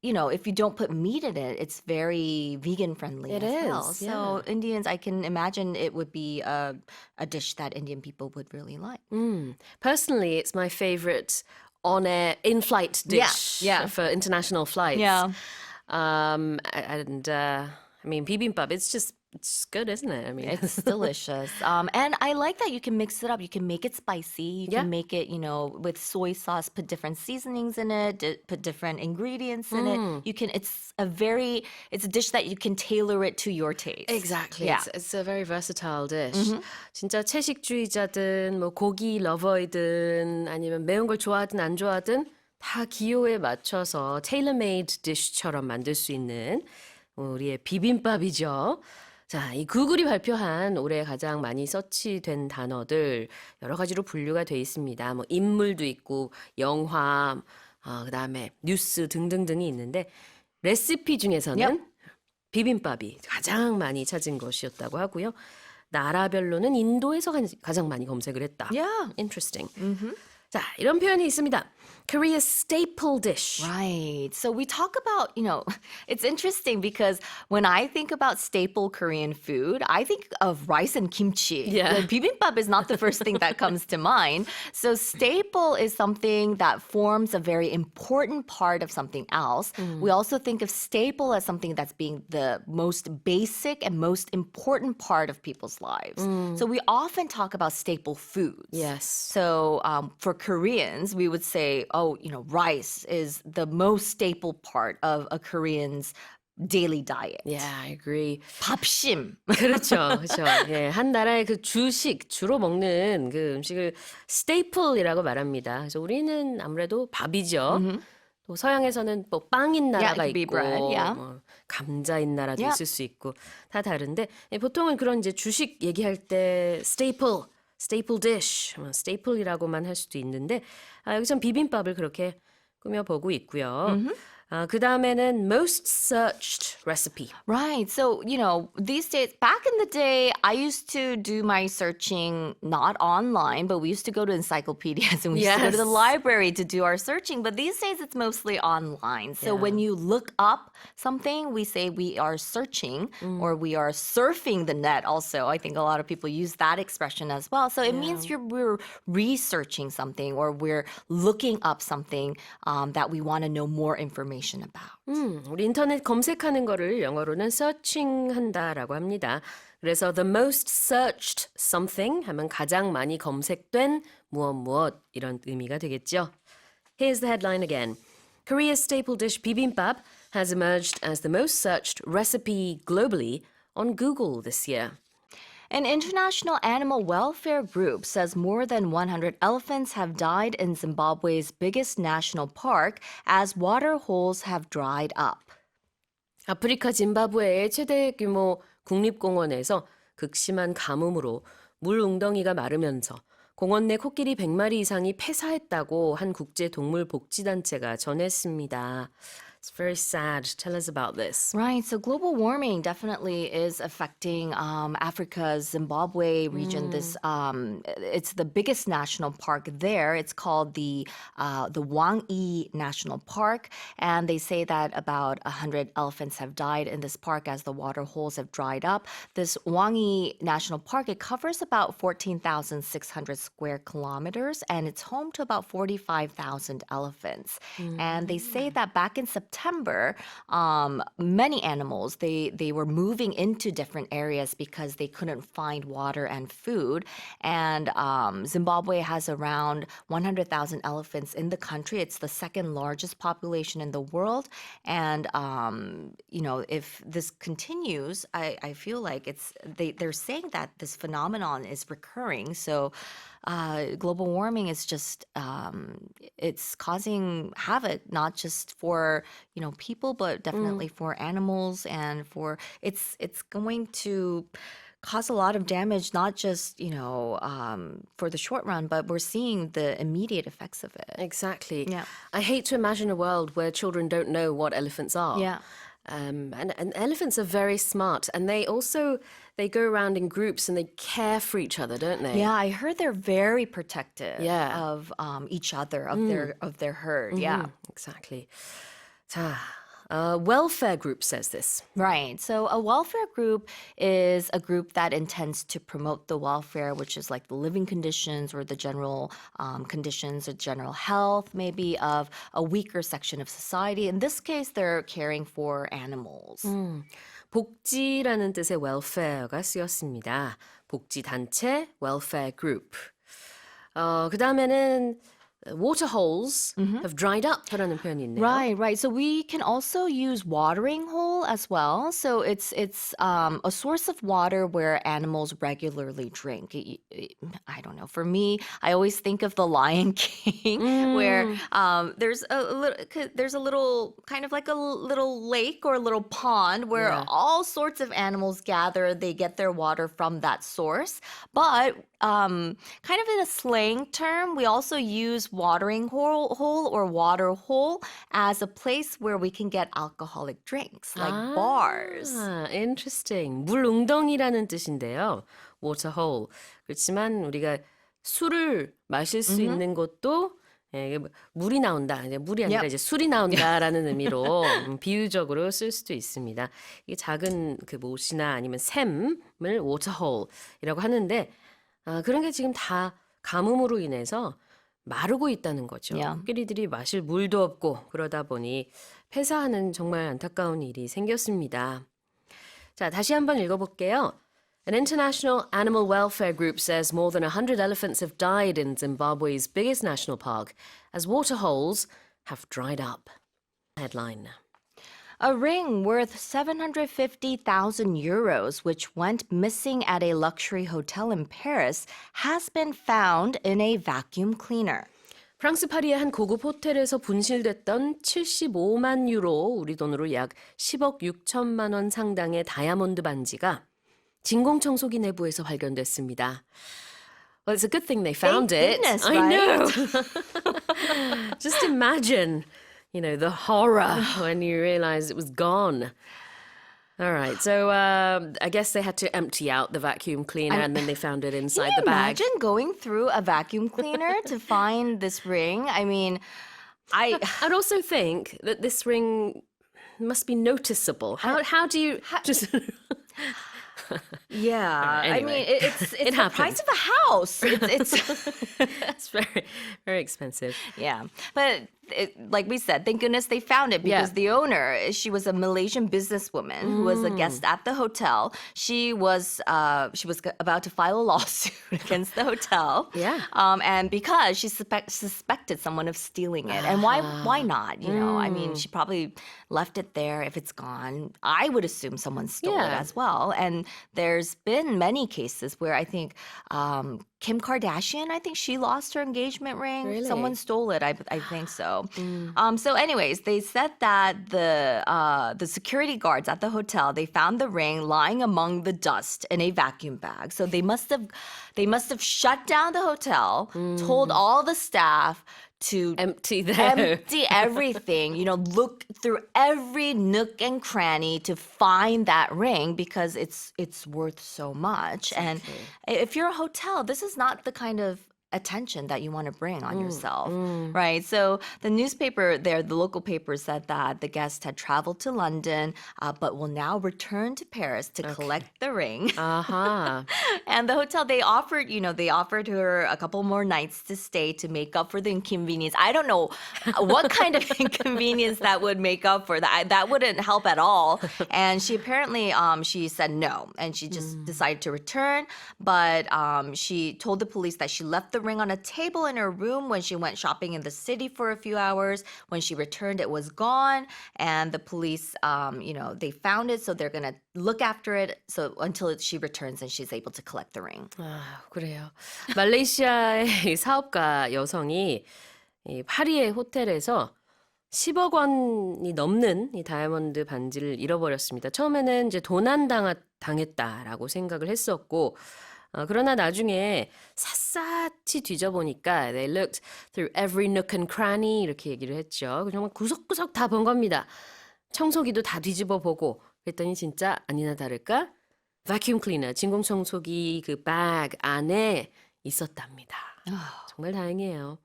if you don't put meat in it, it's very vegan friendly It as well. is, So Indians, I can imagine it would be a dish that Indian people would really like. Personally, it's my favorite on-air, in-flight dish yeah. for international flights. Yeah. I mean, bibimbap, it's good, isn't it? I mean, It's delicious. And I like that you can mix it up. You can make it spicy. You Yeah. can make it, with soy sauce, put different seasonings in it, put different ingredients in it. It's a dish that you can tailor it to your taste. Exactly. Yeah. It's a very versatile dish. 진짜 채식주의자든 뭐 고기 러버이든 아니면 매운 걸 좋아하든 안 좋아하든 다 기호에 맞춰서 tailor-made dish처럼 만들 수 있는 우리의 비빔밥이죠. 자, 이 구글이 발표한 올해 가장 많이 서치된 단어들 여러 가지로 분류가 돼 있습니다. 뭐 인물도 있고 영화, 그다음에 뉴스 등등등이 있는데 레시피 중에서는 Yep. 비빔밥이 가장 많이 찾은 것이었다고 하고요. 나라별로는 인도에서 가장 많이 검색을 했다. Yeah. Interesting. 자, 이런 표현이 있습니다. Korea's staple dish. Right. So we talk about, it's interesting because when I think about staple Korean food, I think of rice and kimchi. Yeah. The bibimbap is not the first thing that comes to mind. So staple is something that forms a very important part of something else. We also think of staple as something that's being the most basic and most important part of people's lives. So we often talk about staple foods. Yes. So for Koreans, we would say, rice is the most staple part of a Korean's daily diet. Yeah, I agree. 밥심. 그렇죠. 그렇죠. 예, 한 나라의 그 주식, 주로 먹는 그 음식을 staple이라고 말합니다. 그래서 우리는 아무래도 밥이죠. 또 서양에서는 뭐 빵인 나라가 it could be 있고 bread, yeah. 뭐 감자인 나라도 Yeah. 있을 수 있고 다 다른데 보통은 그런 이제 주식 얘기할 때 staple dish, staple이라고만 할 수도 있는데 여기선 비빔밥을 그렇게 꾸며보고 있고요. 그 다음에는 most searched recipe. Right. So, these days, back in the day, I used to do my searching not online, but we used to go to encyclopedias and we used to go to the Yes. library to do our searching. But these days, it's mostly online. So when you look up something, we say we are searching or we are surfing the net also. I think a lot of people use that expression as well. So it means we're researching something or we're looking up something that we want to know more information about. 우리 인터넷 검색하는 거를 영어로는 searching한다라고 합니다. 그래서 the most searched something 하면 가장 많이 검색된 무엇 이런 의미가 되겠죠. Here's the headline again. Korea's staple dish bibimbap has emerged as the most searched recipe globally on Google this year. An international animal welfare group says more than 100 elephants have died in Zimbabwe's biggest national park as water holes have dried up. 아프리카 짐바브웨의 최대 규모 국립공원에서 극심한 가뭄으로 물 웅덩이가 마르면서 공원 내 코끼리 100마리 이상이 폐사했다고 한 국제동물복지단체가 전했습니다. It's very sad. Tell us about this. Right. So global warming definitely is affecting Africa's Zimbabwe region. This it's the biggest national park there. It's called the Wang-Yi National Park, and they say that about 100 elephants have died in this park as the water holes have dried up. This Wang-Yi National Park, it covers about 14,600 square kilometers, and it's home to about 45,000 elephants. And they say that back in September, many animals they were moving into different areas because they couldn't find water and food. And Zimbabwe has around 100,000 elephants in the country. It's the second largest population in the world. And if this continues, I feel like they're saying that this phenomenon is recurring. So global warming is just it's causing havoc not just for people but definitely for animals and for it's going to cause a lot of damage not just for the short run, but we're seeing the immediate effects of it. Exactly. Yeah. I hate to imagine a world where children don't know what elephants are. Yeah. And elephants are very smart, and they go around in groups and they care for each other, don't they? Yeah, I heard they're very protective Yeah. of each other, of their herd. Yeah. Exactly. 자, welfare group says this. Right. So a welfare group is a group that intends to promote the welfare, which is like the living conditions or the general conditions or general health, maybe of a weaker section of society. In this case, they're caring for animals. 복지라는 뜻의 welfare가 쓰였습니다. 복지 단체, welfare group. 그 다음에는 water holes have dried up라는 표현이 있네요. Right. So we can also use watering hole as well. So it's a source of water where animals regularly drink. I don't know. For me, I always think of the Lion King, where there's a little kind of like a little lake or a little pond where all sorts of animals gather. They get their water from that source, but kind of in a slang term, we also use watering hole or water hole as a place where we can get alcoholic drinks, like bars. Interesting. 물 웅덩이라는 뜻인데요. waterhole. 그렇지만 우리가 술을 마실 수 있는 곳도 이게 물이 나온다. 이제 물이 아니라 Yep. 이제 술이 나온다라는 의미로 비유적으로 쓸 수도 있습니다. 이게 작은 그 못이나 아니면 샘을 waterhole이라고 하는데 그런 게 지금 다 가뭄으로 인해서 마르고 있다는 거죠. Yeah. 코끼리들이 마실 물도 없고 그러다 보니 폐사하는 정말 안타까운 일이 생겼습니다. 자, 다시 한번 읽어볼게요. An international animal welfare group says more than 100 elephants have died in Zimbabwe's biggest national park as waterholes have dried up. Headline. A ring worth 750,000 euros, which went missing at a luxury hotel in Paris, has been found in a vacuum cleaner. 프랑스 파리의 한 고급 호텔에서 분실됐던 75만 유로, 우리 돈으로 약 10억 6천만 원 상당의 다이아몬드 반지가 진공청소기 내부에서 발견됐습니다. Well, it's a good thing they found Thank it. goodness, I right? know. Just imagine, the horror when you realize it was gone. All right, so I guess they had to empty out the vacuum cleaner and then they found it inside Can the you bag. imagine going through a vacuum cleaner to find this ring? I mean, I'd also think that this ring must be noticeable. How do you just... yeah. I Anyway, mean, it's it the happened. price of a house. It's It's very, very expensive. yeah, but like we said, thank goodness they found it because Yeah. the owner, she was a Malaysian businesswoman who was a guest at the hotel. She was about to file a lawsuit against the hotel. Yeah. And because she suspected someone of stealing it, and why not? I mean, she probably left it there. If it's gone, I would assume someone stole it Yeah. as well. And there's been many cases where I think Kim Kardashian, I think she lost her engagement ring. Really? Someone stole it. I think so. So, anyways, they said that the security guards at the hotel, they found the ring lying among the dust in a vacuum bag. So they must have shut down the hotel, told all the staff to Empty there. empty everything, look through every nook and cranny to find that ring because it's worth so much. And if you're a hotel, this is not the kind of attention that you want to bring on yourself, right? So the newspaper there, the local paper said that the guest had traveled to London, but will now return to Paris to collect the ring. Aha. And the hotel, they offered her a couple more nights to stay to make up for the inconvenience. I don't know what kind of inconvenience that would make up for. That wouldn't help at all. And she apparently, she said no. And she just decided to return. But she told the police that she left the ring on a table in her room when she went shopping in the city for a few hours. When she returned, it was gone. And the police, they found it. So they're going to look after it until she returns and she's able to collect the ring. 그래요. 말레이시아의 이 사업가 여성이 이 파리의 호텔에서 10억 원이 넘는 이 다이아몬드 반지를 잃어버렸습니다. 처음에는 이제 도난당했다라고 생각을 했었고, 그러나 나중에 샅샅이 뒤져보니까 they looked through every nook and cranny 이렇게 얘기를 했죠. 정말 구석구석 다 본 겁니다. 청소기도 다 뒤집어 보고 그랬더니 진짜 아니나 다를까 vacuum cleaner, 진공청소기 그 백 안에 있었답니다. 정말 다행이에요.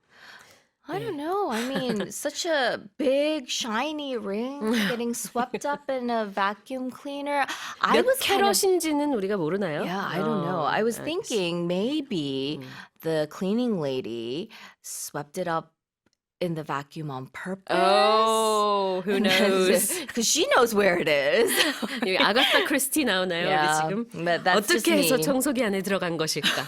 I don't know. I mean, such a big, shiny ring getting swept up in a vacuum cleaner. I 몇 was kind of 캐럿인지는 우리가 모르나요? Yeah, I don't know. I was 알겠습니다. thinking maybe the cleaning lady swept it up in the vacuum on purpose. Oh, who knows? Because she knows where it is. 여기 아가사 크리스티 나오나요? Yeah, 여기 지금 but that's just 어떻게 해서 me. 청소기 안에 들어간 것일까?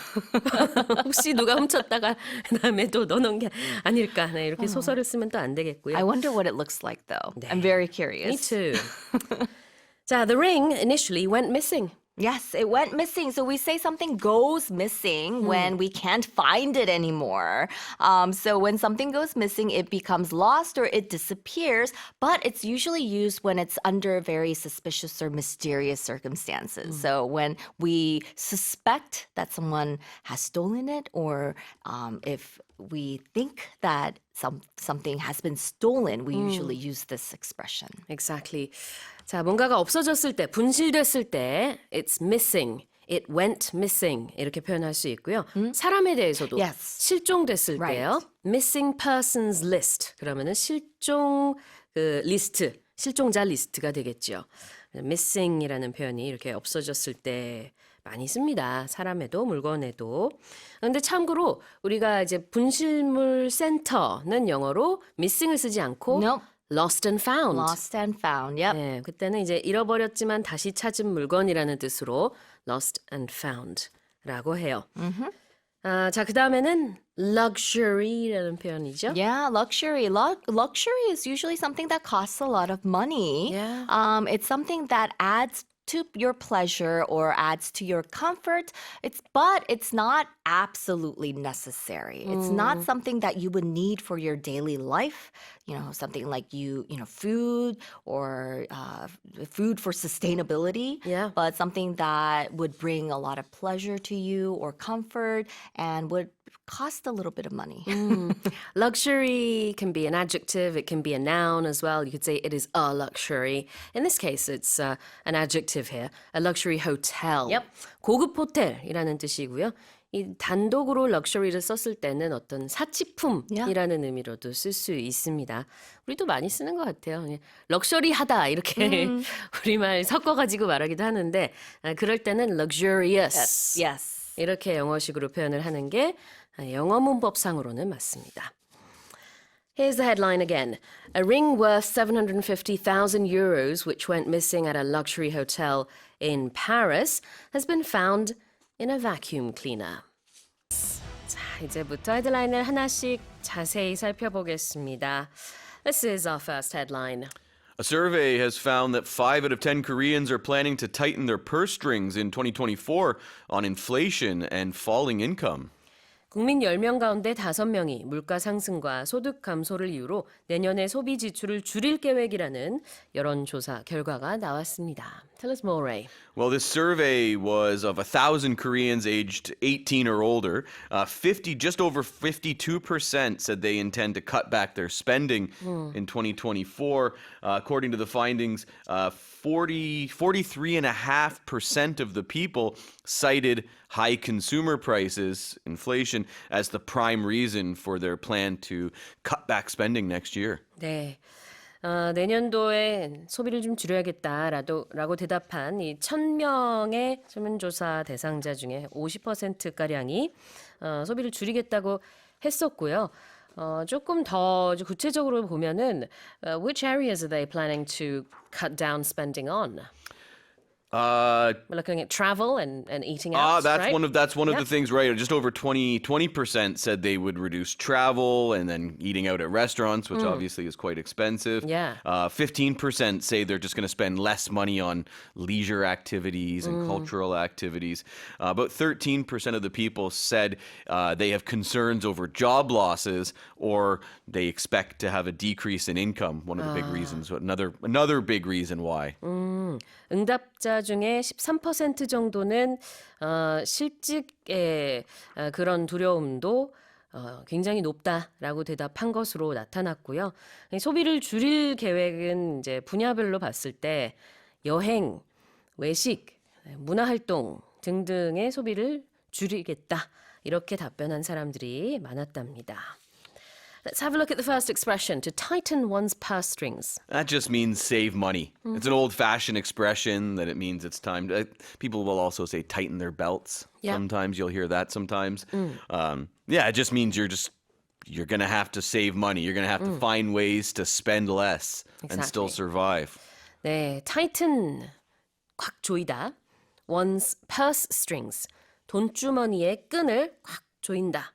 혹시 누가 훔쳤다가 그다음에 또 넣어놓은 게 아닐까? 네, 이렇게 소설을 쓰면 또 안 되겠고요. I wonder what it looks like, though. I'm very curious. Me too. 자, the ring initially went missing. Yes, it went missing. So we say something goes missing when we can't find it anymore. So when something goes missing, it becomes lost or it disappears, but it's usually used when it's under very suspicious or mysterious circumstances. So when we suspect that someone has stolen it or if we think that something has been stolen, we usually use this expression. Exactly. 자, 뭔가가 없어졌을 때, 분실됐을 때, it's missing. it went missing 이렇게 표현할 수 있고요. 사람에 대해서도 Yes. 실종됐을 Right. 때요. missing persons list 그러면은 실종 그 리스트, 실종자 리스트가 되겠죠. missing이라는 표현이 이렇게 없어졌을 때 많이 씁니다. 사람에도 물건에도. 근데 참고로 우리가 이제 분실물 센터는 영어로 missing을 쓰지 않고 Nope. lost and found. Lost and found. Yep. 네, 그때는 이제 잃어버렸지만 다시 찾은 물건이라는 뜻으로 lost and found라고 해요. 자, 그 다음에는 luxury라는 표현이죠. Yeah, luxury. Luxury is usually something that costs a lot of money. Yeah. It's something that adds to your pleasure or adds to your comfort. But it's not absolutely necessary. It's not something that you would need for your daily life. You know, something like food or food for sustainability. Yeah. But something that would bring a lot of pleasure to you or comfort and would cost a little bit of money. Luxury can be an adjective, it can be a noun as well. You could say it is a luxury. In this case, it's an adjective here, a luxury hotel. Yep. 고급 호텔이라는 뜻이고요. 이 단독으로 luxury를 썼을 때는 어떤 사치품이라는 의미로도 쓸 수 있습니다. 우리도 많이 쓰는 것 같아요. 그냥 럭셔리하다 이렇게 우리말 섞어가지고 말하기도 하는데 그럴 때는 luxurious Yes. 이렇게 영어식으로 표현을 하는 게 영어 문법상으로는 맞습니다. Here's the headline again. A ring worth 750,000 euros, which went missing at a luxury hotel in Paris, has been found in a vacuum cleaner. 자, 이제부터 헤드라인을 하나씩 자세히 살펴보겠습니다. This is our first headline. A survey has found that 5 out of 10 Koreans are planning to tighten their purse strings in 2024 on inflation and falling income. 국민 10명 가운데 5명이 물가 상승과 소득 감소를 이유로 내년에 소비 지출을 줄일 계획이라는 여론조사 결과가 나왔습니다. Tell us more, Ray. Well, this survey was of 1,000 Koreans aged 18 or older. Just over 52% said they intend to cut back their spending in 2024. According to the findings, 43.5% of the people cited high consumer prices, inflation, as the prime reason for their plan to cut back spending next year. 네. 내년도에 소비를 좀 줄여야겠다라고 대답한 이 1,000명의 설문조사 대상자 중에 50%가량이 소비를 줄이겠다고 했었고요. 조금 더 구체적으로 보면은 which areas are they planning to cut down spending on? We're looking at travel and eating out, That's right? one of the things, right? Just over 20% said they would reduce travel and then eating out at restaurants, which obviously is quite expensive. Yeah. 15% say they're just going to spend less money on leisure activities and cultural activities. About 13% of the people said they have concerns over job losses or they expect to have a decrease in income. One of the big reasons, another big reason why. 응답자 중에 13% 정도는 실직의 그런 두려움도 굉장히 높다라고 대답한 것으로 나타났고요. 소비를 줄일 계획은 이제 분야별로 봤을 때 여행, 외식, 문화활동 등등의 소비를 줄이겠다 이렇게 답변한 사람들이 많았답니다. Let's have a look at the first expression, to tighten one's purse strings. That just means save money. It's an old-fashioned expression that it means it's time to... people will also say tighten their belts. Yeah. Sometimes you'll hear that sometimes. It just means you're going to have to save money. You're going to have to find ways to spend less and still Exactly. survive. 네, tighten, 꽉 조이다. One's purse strings, 돈주머니의 끈을 꽉 조인다.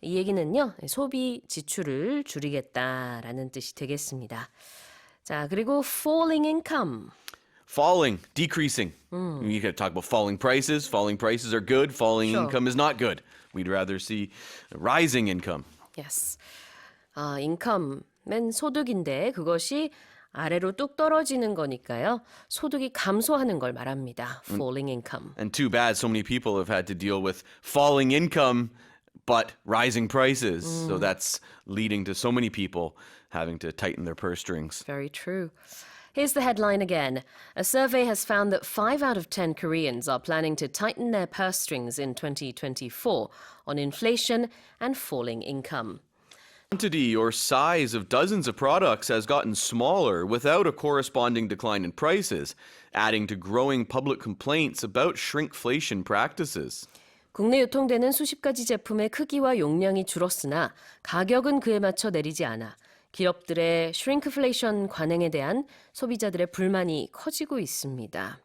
이 얘기는요, 소비 지출을 줄이겠다라는 뜻이 되겠습니다. 자, 그리고 falling income. Falling, decreasing. You could talk about falling prices. Falling prices are good. Falling Sure. income is not good. We'd rather see rising income. Yes. income는 소득인데 그것이 아래로 뚝 떨어지는 거니까요. 소득이 감소하는 걸 말합니다. falling income. And too bad so many people have had to deal with falling income but rising prices. So that's leading to so many people having to tighten their purse strings. Very true. Here's the headline again. A survey has found that 5 out of 10 Koreans are planning to tighten their purse strings in 2024 on inflation and falling income. Quantity or size of dozens of products has gotten smaller without a corresponding decline in prices, adding to growing public complaints about shrinkflation practices. 국내 유통되는 수십 가지 제품의 크기와 용량이 줄었으나 가격은 그에 맞춰 내리지 않아 기업들의 shrinkflation 관행에 대한 소비자들의 불만이 커지고 있습니다.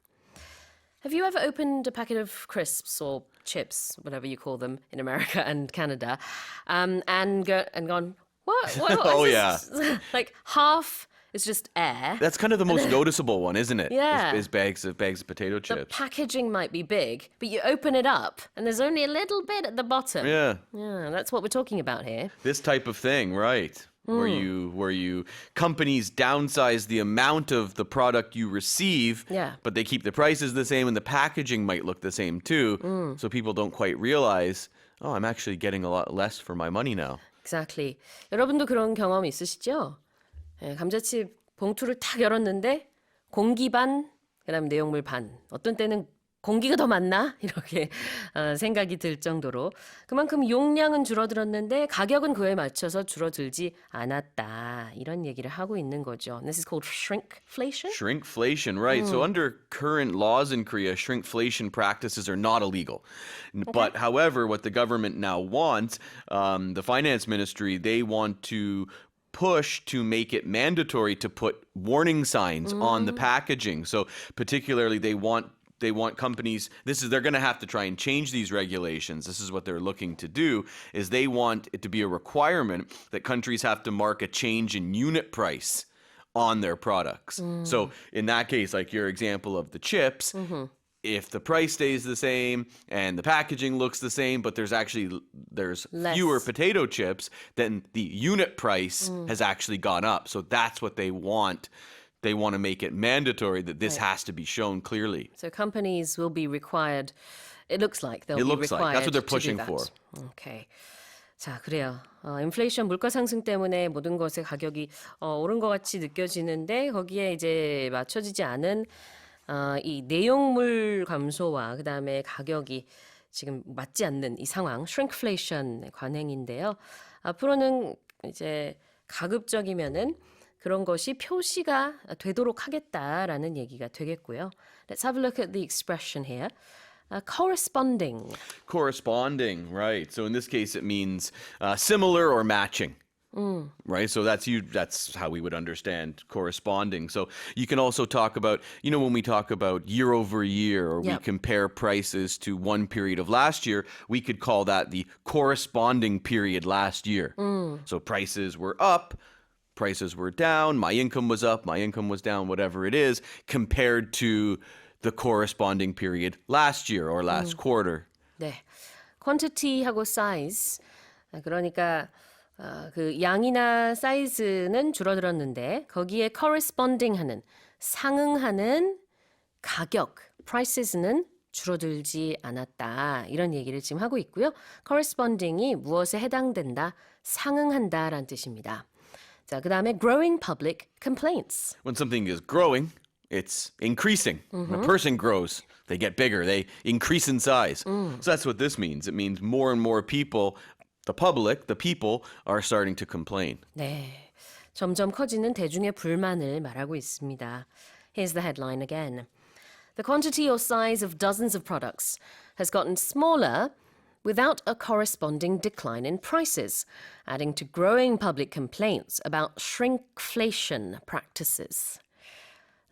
Have you ever opened a packet of crisps or chips, whatever you call them in America and Canada, and gone, what Oh, is this? Like half is just air. That's kind of the most noticeable one, isn't it? Yeah. Is bags of potato The chips. packaging might be big, but you open it up and there's only a little bit at the bottom. Yeah. Yeah, that's what we're talking about here. This type of thing, right? Where you companies downsize the amount of the product you receive, Yeah. but they keep the prices the same and the packaging might look the same too. So people don't quite realize, oh, I'm actually getting a lot less for my money now. Exactly. 여러분도 그런 경험 있으시죠? 예, 감자칩 봉투를 탁 열었는데 공기 반, 그다음 내용물 반. 어떤 때는 공기가 더 많나? 이렇게 생각이 들 정도로 그만큼 용량은 줄어들었는데 가격은 그에 맞춰서 줄어들지 않았다. 이런 얘기를 하고 있는 거죠. This is called shrinkflation. Shrinkflation, right. So under current laws in Korea, shrinkflation practices are not illegal. But however, what the government now wants, the finance ministry, they want to push to make it mandatory to put warning signs on the packaging. So particularly they want companies, they're going to have to try and change these regulations. This is what they're looking to do, is they want it to be a requirement that countries have to mark a change in unit price on their products. So in that case, like your example of the chips, if the price stays the same and the packaging looks the same, but there's Less. fewer potato chips, then the unit price has actually gone up. So that's what they want. They want to make it mandatory that this has to be shown clearly. So companies will be required. It looks like they'll It be looks like. required That's what they're to do pushing that. for. Okay. 자, 그래요. 인플레이션 물가 상승 때문에 모든 것의 가격이 오른 것 같이 느껴지는데 거기에 이제 맞춰지지 않은 이 내용물 감소와 그다음에 가격이 지금 맞지 않는 이 상황, shrinkflation 관행인데요. 앞으로는 이제 가급적이면은 그런 것이 표시가 되도록 하겠다라는 얘기가 되겠고요. Let's have a look at the expression here. Corresponding. Corresponding, right. So in this case, it means similar or matching. Right, so that's how we would understand corresponding. So you can also talk about, when we talk about year over year, or we Yep. compare prices to one period of last year, we could call that the corresponding period last year. So prices were up, prices were down, my income was up, my income was down, whatever it is, compared to the corresponding period last year or last quarter. 네. quantity하고 size. 그러니까 그 양이나 사이즈는 줄어들었는데 거기에 corresponding 하는 상응하는 가격 prices는 줄어들지 않았다. 이런 얘기를 지금 하고 있고요. corresponding이 무엇에 해당된다, 상응한다라는 뜻입니다. 자, 그다음에 growing public complaints. When something is growing, it's increasing. When a person grows, they get bigger, they increase in size. So that's what this means. It means more and more people, the public, the people, are starting to complain. 네, 점점 커지는 대중의 불만을 말하고 있습니다. Here's the headline again. The quantity or size of dozens of products has gotten smaller without a corresponding decline in prices, adding to growing public complaints about shrinkflation practices.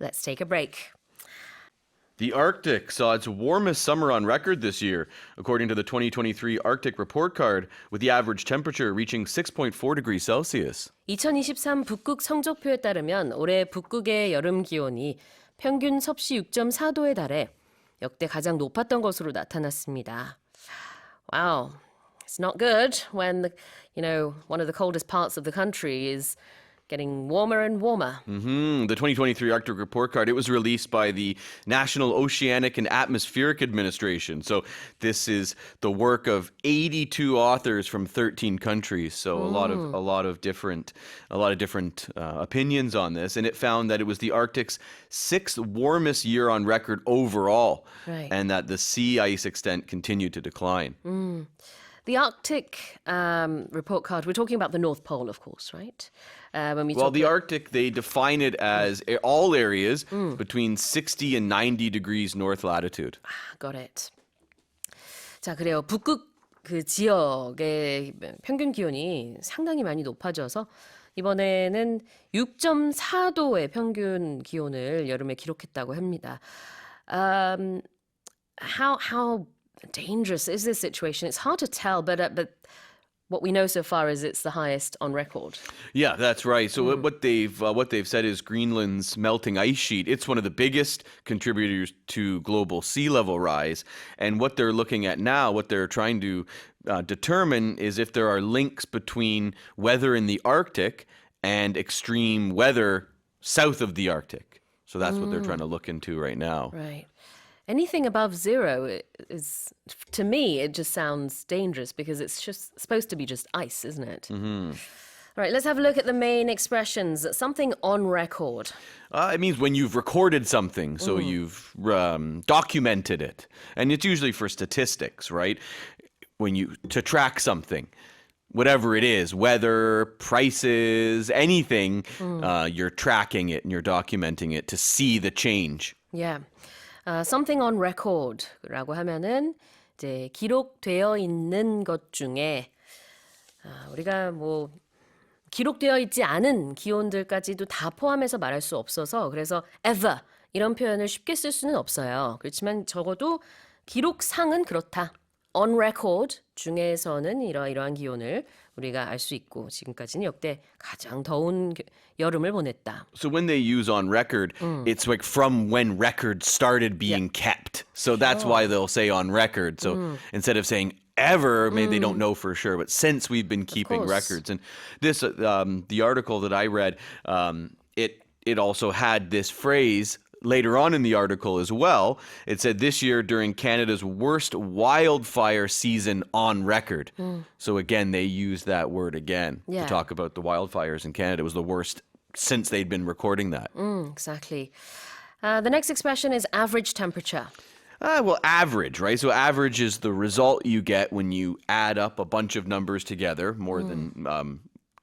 Let's take a break. The Arctic saw its warmest summer on record this year, according to the 2023 Arctic Report Card, with the average temperature reaching 6.4 degrees Celsius. 2023 북극 성적표에 따르면 올해 북극의 여름 기온이 평균 섭씨 6.4도에 달해 역대 가장 높았던 것으로 나타났습니다. Wow, it's not good when one of the coldest parts of the country is getting warmer and warmer. The 2023 Arctic Report Card, it was released by the National Oceanic and Atmospheric Administration. So this is the work of 82 authors from 13 countries. So a lot of different opinions on this, and it found that it was the Arctic's 6th warmest year on record overall, Right. and that the sea ice extent continued to decline. The Arctic report card, we're talking about the North Pole, of course, right? When we Well, talk the Arctic, they define it as all areas between 60 and 90 degrees north latitude. Got it. 자, 그래요. 북극 그 지역의 평균 기온이 상당히 많이 높아져서 이번에는 6.4도의 평균 기온을 여름에 기록했다고 합니다. How dangerous is this situation? It's hard to tell, but what we know so far is it's the highest on record. Yeah, that's right. So what they've said is Greenland's melting ice sheet. It's one of the biggest contributors to global sea level rise. And what they're looking at now, what they're trying to determine is if there are links between weather in the Arctic and extreme weather south of the Arctic. So that's what they're trying to look into right now. Right. Anything above zero is, to me, it just sounds dangerous because it's just supposed to be just ice, isn't it? All right, let's have a look at the main expressions. Something on record. It means when you've recorded something, so you've documented it. And it's usually for statistics, right? To track something, whatever it is, weather, prices, anything, you're tracking it and you're documenting it to see the change. Yeah. Something on record라고 하면은 이제 기록되어 있는 것 중에 우리가 뭐 기록되어 있지 않은 기온들까지도 다 포함해서 말할 수 없어서 그래서 ever 이런 표현을 쉽게 쓸 수는 없어요. 그렇지만 적어도 기록상은 그렇다. On record 중에서는 이러이러한 기온을 우리가 알 수 있고 지금까지는 역대 가장 더운 여름을 보냈다. So when they use on record, it's like from when records started being kept. So that's why they'll say on record. So instead of saying ever, maybe they don't know for sure, but since we've been keeping course. records. And this, the article that I read, it also had this phrase later on in the article as well. It said this year during Canada's worst wildfire season on record. So again, they used that word again Yeah. to talk about the wildfires in Canada. It was the worst since they'd been recording that. Exactly. The next expression is average temperature. Well, average, right? So average is the result you get when you add up a bunch of numbers together, more than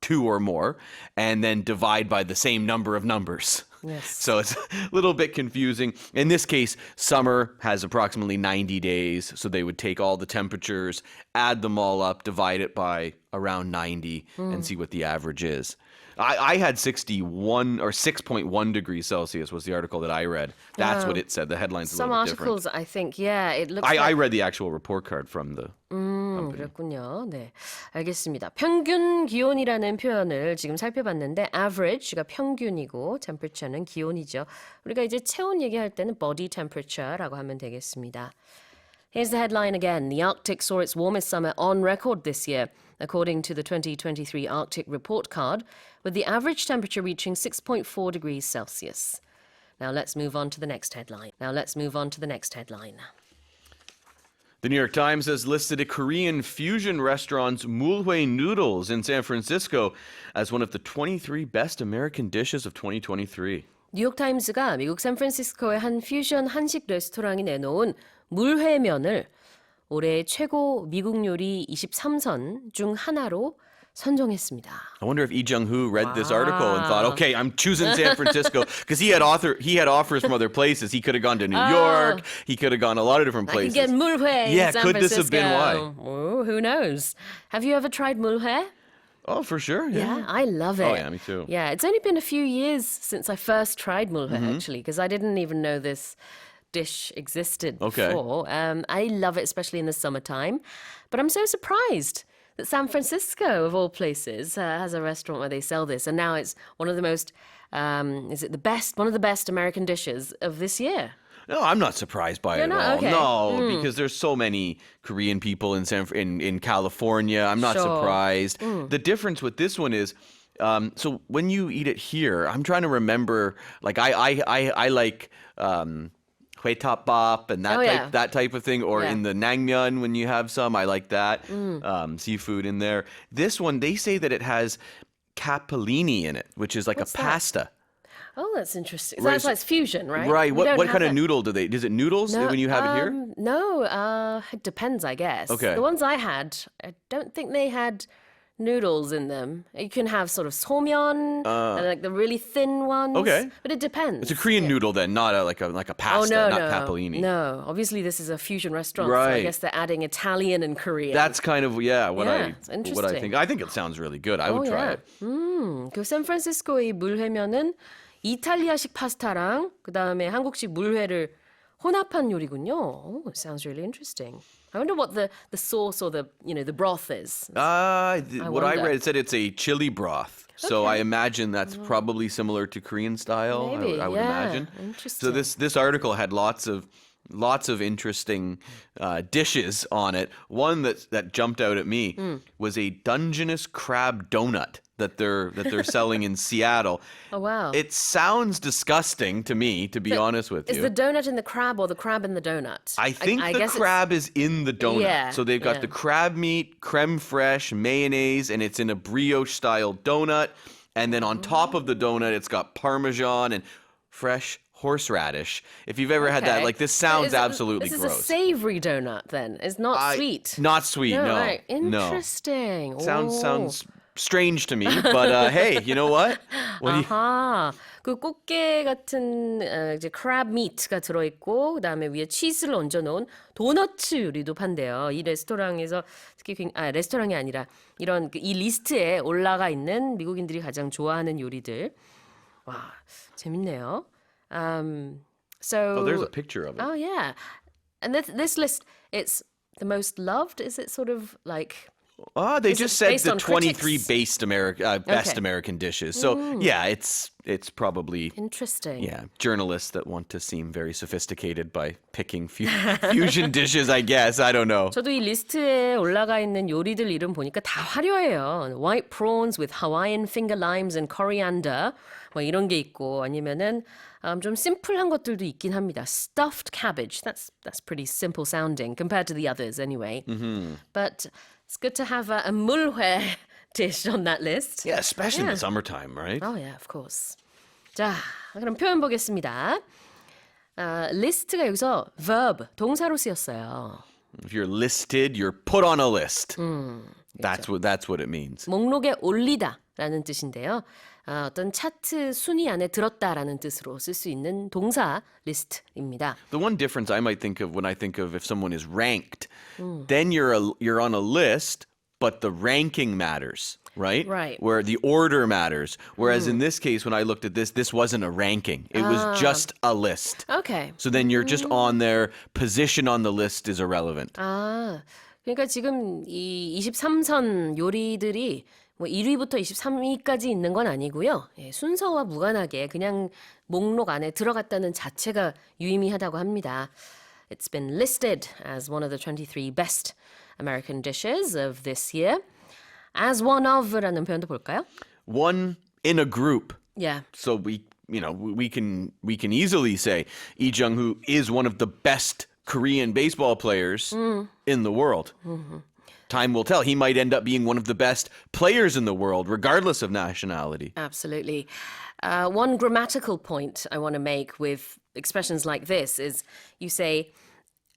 two or more, and then divide by the same number of numbers. Yes. So it's a little bit confusing. In this case, summer has approximately 90 days, so they would take all the temperatures, add them all up, divide it by around 90, and see what the average is. I had 61 or 6.1 degrees Celsius was the article that I read. That's what it said. The headline's a Some little bit different. articles, I think, yeah, it looks I like... read the actual report card from the company. 그렇군요. 네, 알겠습니다. 평균 기온이라는 표현을 지금 살펴봤는데 average가 평균이고 temperature는 기온이죠. 우리가 이제 체온 얘기할 때는 body temperature라고 하면 되겠습니다. Here's the headline again. The Arctic saw its warmest summer on record this year, according to the 2023 Arctic Report Card, with the average temperature reaching 6.4 degrees Celsius. Now let's move on to the next headline. The New York Times has listed a Korean fusion restaurant's mulhue noodles in San Francisco as one of the 23 best American dishes of 2023. 뉴욕타임스가 미국 샌프란시스코의 한 퓨전 한식 레스토랑이 내놓은 물회면을 올해 최고 미국 요리 23선 중 하나로 선정했습니다. I wonder if Lee Jung-hoo read this article and thought, okay, I'm choosing San Francisco because he had offers from other places. He could have gone to New York. He could have gone a lot of different places. I can get 물회 Yeah, in San could this Francisco. have been why? Oh, who knows? Have you ever tried 물회? Oh, for sure. Yeah. Yeah, I love it. Oh, yeah, me too. Yeah, it's only been a few years since I first tried 물회, actually, because I didn't even know this dish existed Okay. before. I love it, especially in the summertime. But I'm so surprised that San Francisco, of all places, has a restaurant where they sell this. And now it's one of the most, one of the best American dishes of this year. No, I'm not surprised by it at not? all. Okay. No, because there's so many Korean people in California. I'm not Sure. surprised. The difference with this one is So when you eat it here, I'm trying to remember. Like I like 회덮밥 and that type of thing, or in the naengmyeon when you have some, I like that seafood in there. This one, they say that it has capellini in it, which is like What's a that? pasta. Oh, that's interesting. So Right, that's so- like it's fusion, right? Right. We don't What have kind of that. noodle do they? Is it noodles when you have it here? No, it depends, I guess. Okay. The ones I had, I don't think they had noodles in them. You can have sort of sommyeon, and like the really thin ones. Okay. But it depends. It's a Korean noodle then, not like a pasta, Oh, no, not no. capellini. No, obviously this is a fusion restaurant, so I Right. guess they're adding Italian and Korean. That's kind of what it's I interesting. think. I think it sounds really good. I would try it. 그 샌프란시스코의 물회면은 이탈리아식 파스타랑 그 다음에 한국식 물회를 혼합한 요리군요. Oh, it sounds really interesting. I wonder what the sauce or the broth is. What I wonder. read, it said it's a chili broth. So I imagine that's probably similar to Korean style. Maybe, I would yeah. imagine. Interesting. So this article had lots of interesting dishes on it. One that jumped out at me was a Dungeness crab donut that they're selling in Seattle. Oh, wow. It sounds disgusting to me, to be honest with Is you. the donut in the crab or the crab in the donut? I think I the guess crab is in the donut. Yeah, So they've got yeah. the crab meat, creme fraiche, mayonnaise, and it's in a brioche style donut. And then on top of the donut, it's got Parmesan and fresh horseradish. If you've ever had that, Okay. like this sounds absolutely this gross. is a savory donut then. It's not sweet. Not sweet, no. Right. No. Interesting. Sounds strange to me, but hey, you know what? What do you 아하, 그 꽃게 같은 이제 크랩 미트가 들어있고 그다음에 위에 치즈를 얹어놓은 도너츠 요리도 판대요. 이 레스토랑에서 특히 레스토랑이 아니라 이런 이 리스트에 올라가 있는 미국인들이 가장 좋아하는 요리들. 와, 재밌네요. So Oh, there's a picture of it. Oh yeah, and this list, it's the most loved. Is it sort of like? They Is just it said based the on 23 critics? best Okay. American dishes. So yeah, it's probably Interesting. journalists that want to seem very sophisticated by picking fusion dishes, I guess. I don't know. 저도 이 리스트에 올라가 있는 요리들 이름 보니까 다 화려해요. White prawns with Hawaiian finger limes and coriander. 뭐 이런 게 있고 아니면은 좀 심플한 것들도 있긴 합니다. Stuffed cabbage. That's pretty simple sounding compared to the others anyway. But it's good to have a 물회 dish on that list. Yeah, especially in the summertime, right? Oh yeah, of course. 자, 그럼 표현 보겠습니다. 리스트가 여기서 verb, 동사로 쓰였어요. If you're listed, you're put on a list. That's what it means. 목록에 올리다라는 뜻인데요. 어떤 차트 순위 안에 들었다라는 뜻으로 쓸 수 있는 동사 리스트입니다. The one difference I might think of when I think of if someone is ranked, then you're on a list, but the ranking matters, right? Right. Where the order matters. Whereas in this case, when I looked at this wasn't a ranking. It was just a list. Okay. So then you're just on there. Position on the list is irrelevant. 그러니까 지금 이 23선 요리들이 뭐 1위부터 23위까지 있는 건 아니고요. 예, 순서와 무관하게 그냥 목록 안에 들어갔다는 자체가 유의미하다고 합니다. It's been listed as one of the 23 best American dishes of this year. As one of라는 표현도 볼까요? One in a group. Yeah. So we can easily say Lee Jung-hoo is one of the best Korean baseball players in the world. Time will tell. He might end up being one of the best players in the world, regardless of nationality. Absolutely. One grammatical point I want to make with expressions like this is you say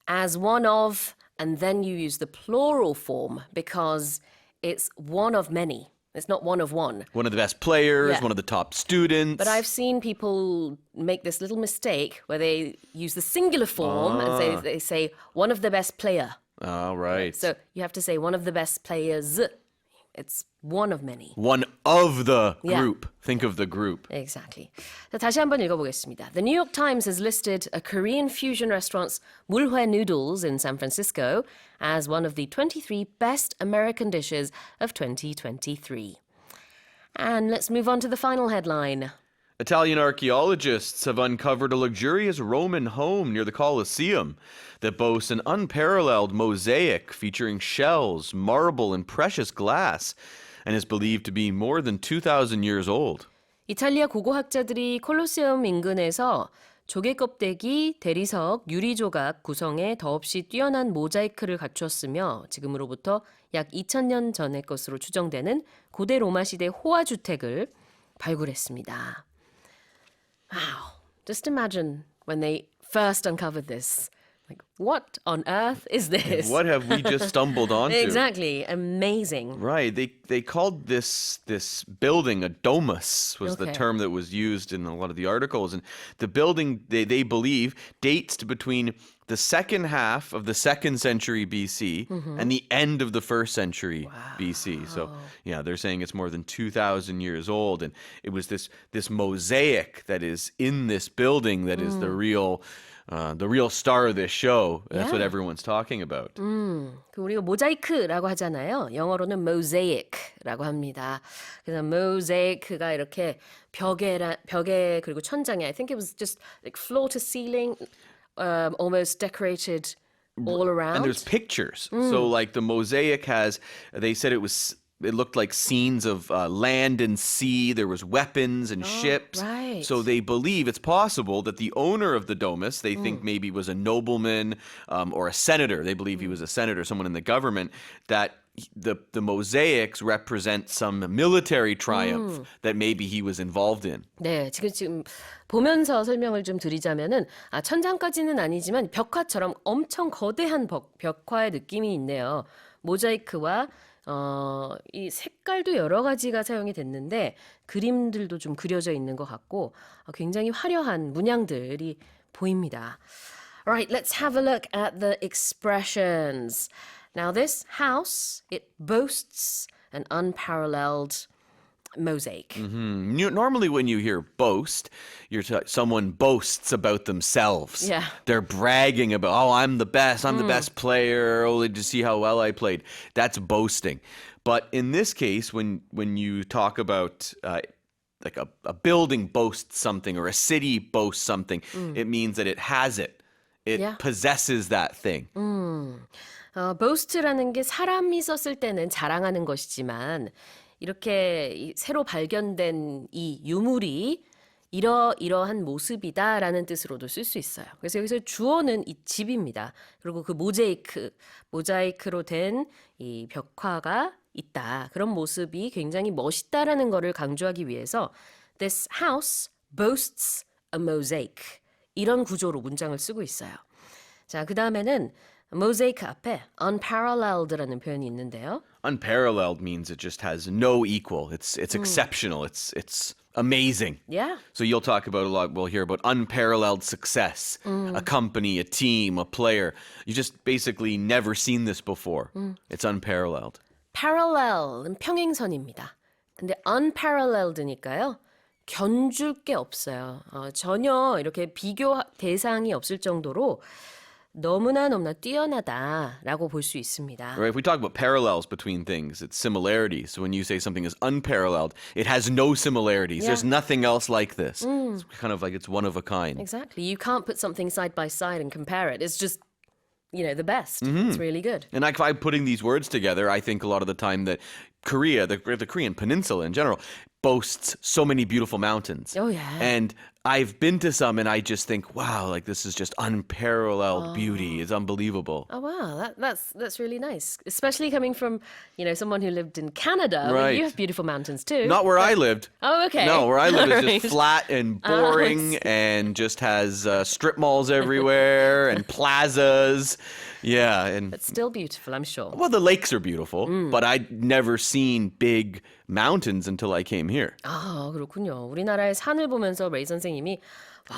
as one of, and then you use the plural form because it's one of many. It's not one of one. One of the best players, Yeah. one of the top students. But I've seen people make this little mistake where they use the singular form and they say one of the best player. Oh, right. So you have to say one of the best players. It's one of many. One of the Yeah. group. Think of the group. Exactly. 자, 다시 한번 읽어보겠습니다. The New York Times has listed a Korean fusion restaurant's 물회 noodles in San Francisco as one of the 23 best American dishes of 2023. And let's move on to the final headline. Italian archaeologists have uncovered a luxurious Roman home near the Colosseum that boasts an unparalleled mosaic featuring shells, marble, and precious glass. and is believed to be more than 2,000 years old. 이탈리아 고고학자들이 콜로세움 인근에서 조개 껍데기, 대리석, 유리 조각 구성에 더없이 뛰어난 모자이크를 갖추었으며 지금으로부터 약 2000년 전의 것으로 추정되는 고대 로마 시대 호화 주택을 발굴했습니다. Wow. Just imagine when they first uncovered this. Like, what on earth is this? What have we just stumbled onto? Exactly. Amazing. Right. They called this building a domus was the Okay. term that was used in a lot of the articles. And the building, they believe, dates to between the second half of the 2nd century BC and the end of the 1st century BC. So, yeah, they're saying it's more than 2,000 years old. And it was this mosaic that is in this building that is the real star of this show. That's what Yeah. everyone's talking about. 그 우리가 모자이크라고 하잖아요. 영어로는 mosaic라고 합니다. 그래서 mosaic가 이렇게 벽에 그리고 천장에 I think it was just like floor to ceiling almost decorated all around. And there's pictures. So like the mosaic they said it looked like scenes of land and sea. There was weapons and ships. right. So they believe it's possible that the owner of the domus, they think maybe was a nobleman or a senator. They believe he was a senator, someone in the government, that the mosaics represent some military triumph that maybe he was involved in. 네, 지금 보면서 설명을 좀 드리자면은 천장까지는 아니지만 벽화처럼 엄청 거대한 벽화의 느낌이 있네요. 모자이크와 이 색깔도 여러 가지가 사용이 됐는데 그림들도 좀 그려져 있는 것 같고 굉장히 화려한 문양들이 보입니다. Alright, let's have a look at the expressions. Now this house, it boasts an unparalleled mosaic. Normally when you hear boast, someone boasts about themselves. Yeah. They're bragging about, oh, I'm the best player. Oh, did you see how well I played? That's boasting. But in this case, when you talk about like a building boasts something or a city boasts something, it means that it has it. It Yeah. possesses that thing. boast라는 게 사람이 썼을 때는 자랑하는 것이지만 이렇게 새로 발견된 이 유물이 이러한 모습이다라는 뜻으로도 쓸 수 있어요. 그래서 여기서 주어는 이 집입니다. 그리고 그 모자이크로 된 이 벽화가 있다. 그런 모습이 굉장히 멋있다라는 거를 강조하기 위해서 This house boasts a mosaic. 이런 구조로 문장을 쓰고 있어요. 자, 그 다음에는 모자이크 앞에 unparalleled라는 표현이 있는데요. Unparalleled means it just has no equal. It's exceptional. It's amazing. Yeah. So you'll talk about we'll hear about unparalleled success, a company, a team, a player. You just basically never seen this before. It's unparalleled. parallel은 평행선입니다. 근데 unparalleled니까요. 견줄 게 없어요. 전혀 이렇게 비교 대상이 없을 정도로 너무나 뛰어나다라고 볼 수 있습니다. Right? If we talk about parallels between things, it's similarities. So when you say something is unparalleled, it has no similarities. Yeah. There's nothing else like this. It's kind of like it's one of a kind. Exactly. You can't put something side by side and compare it. It's just, the best. It's really good. And like by putting these words together, I think a lot of the time that Korea, the Korean peninsula in general, boasts so many beautiful mountains. Oh, yeah. And I've been to some and I just think, wow, like this is just unparalleled beauty. It's unbelievable. Oh wow, that's really nice, especially coming from someone who lived in Canada. Where Right. you have beautiful mountains too. Not where I lived. Oh, okay. No, where I live is Alright. just flat and boring and just has strip malls everywhere and plazas. Yeah, and It's still beautiful, I'm sure. well, the lakes are beautiful, but I'd never seen big mountains until I came here. 아, 그렇군요. 우리나라의 산을 보면서 레이 선생님이 와,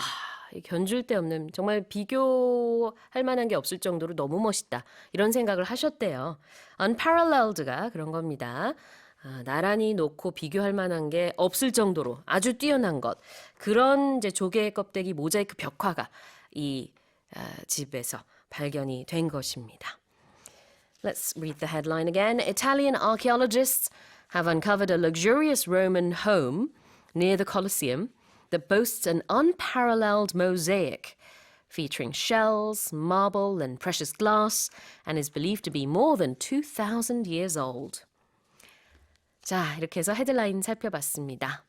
견줄 데 없는 정말 비교할 만한 게 없을 정도로 너무 멋있다. 이런 생각을 하셨대요. unparalleled가 그런 겁니다. 나란히 놓고 비교할 만한 게 없을 정도로 아주 뛰어난 것. 그런 이제 조개 껍데기 모자이크 벽화가 이 집에서 발견이 된 것입니다. Let's read the headline again. Italian archaeologists have uncovered a luxurious Roman home near the Colosseum that boasts an unparalleled mosaic featuring shells, marble, and precious glass, and is believed to be more than 2,000 years old. 자, 이렇게 해서 헤드라인 살펴봤습니다.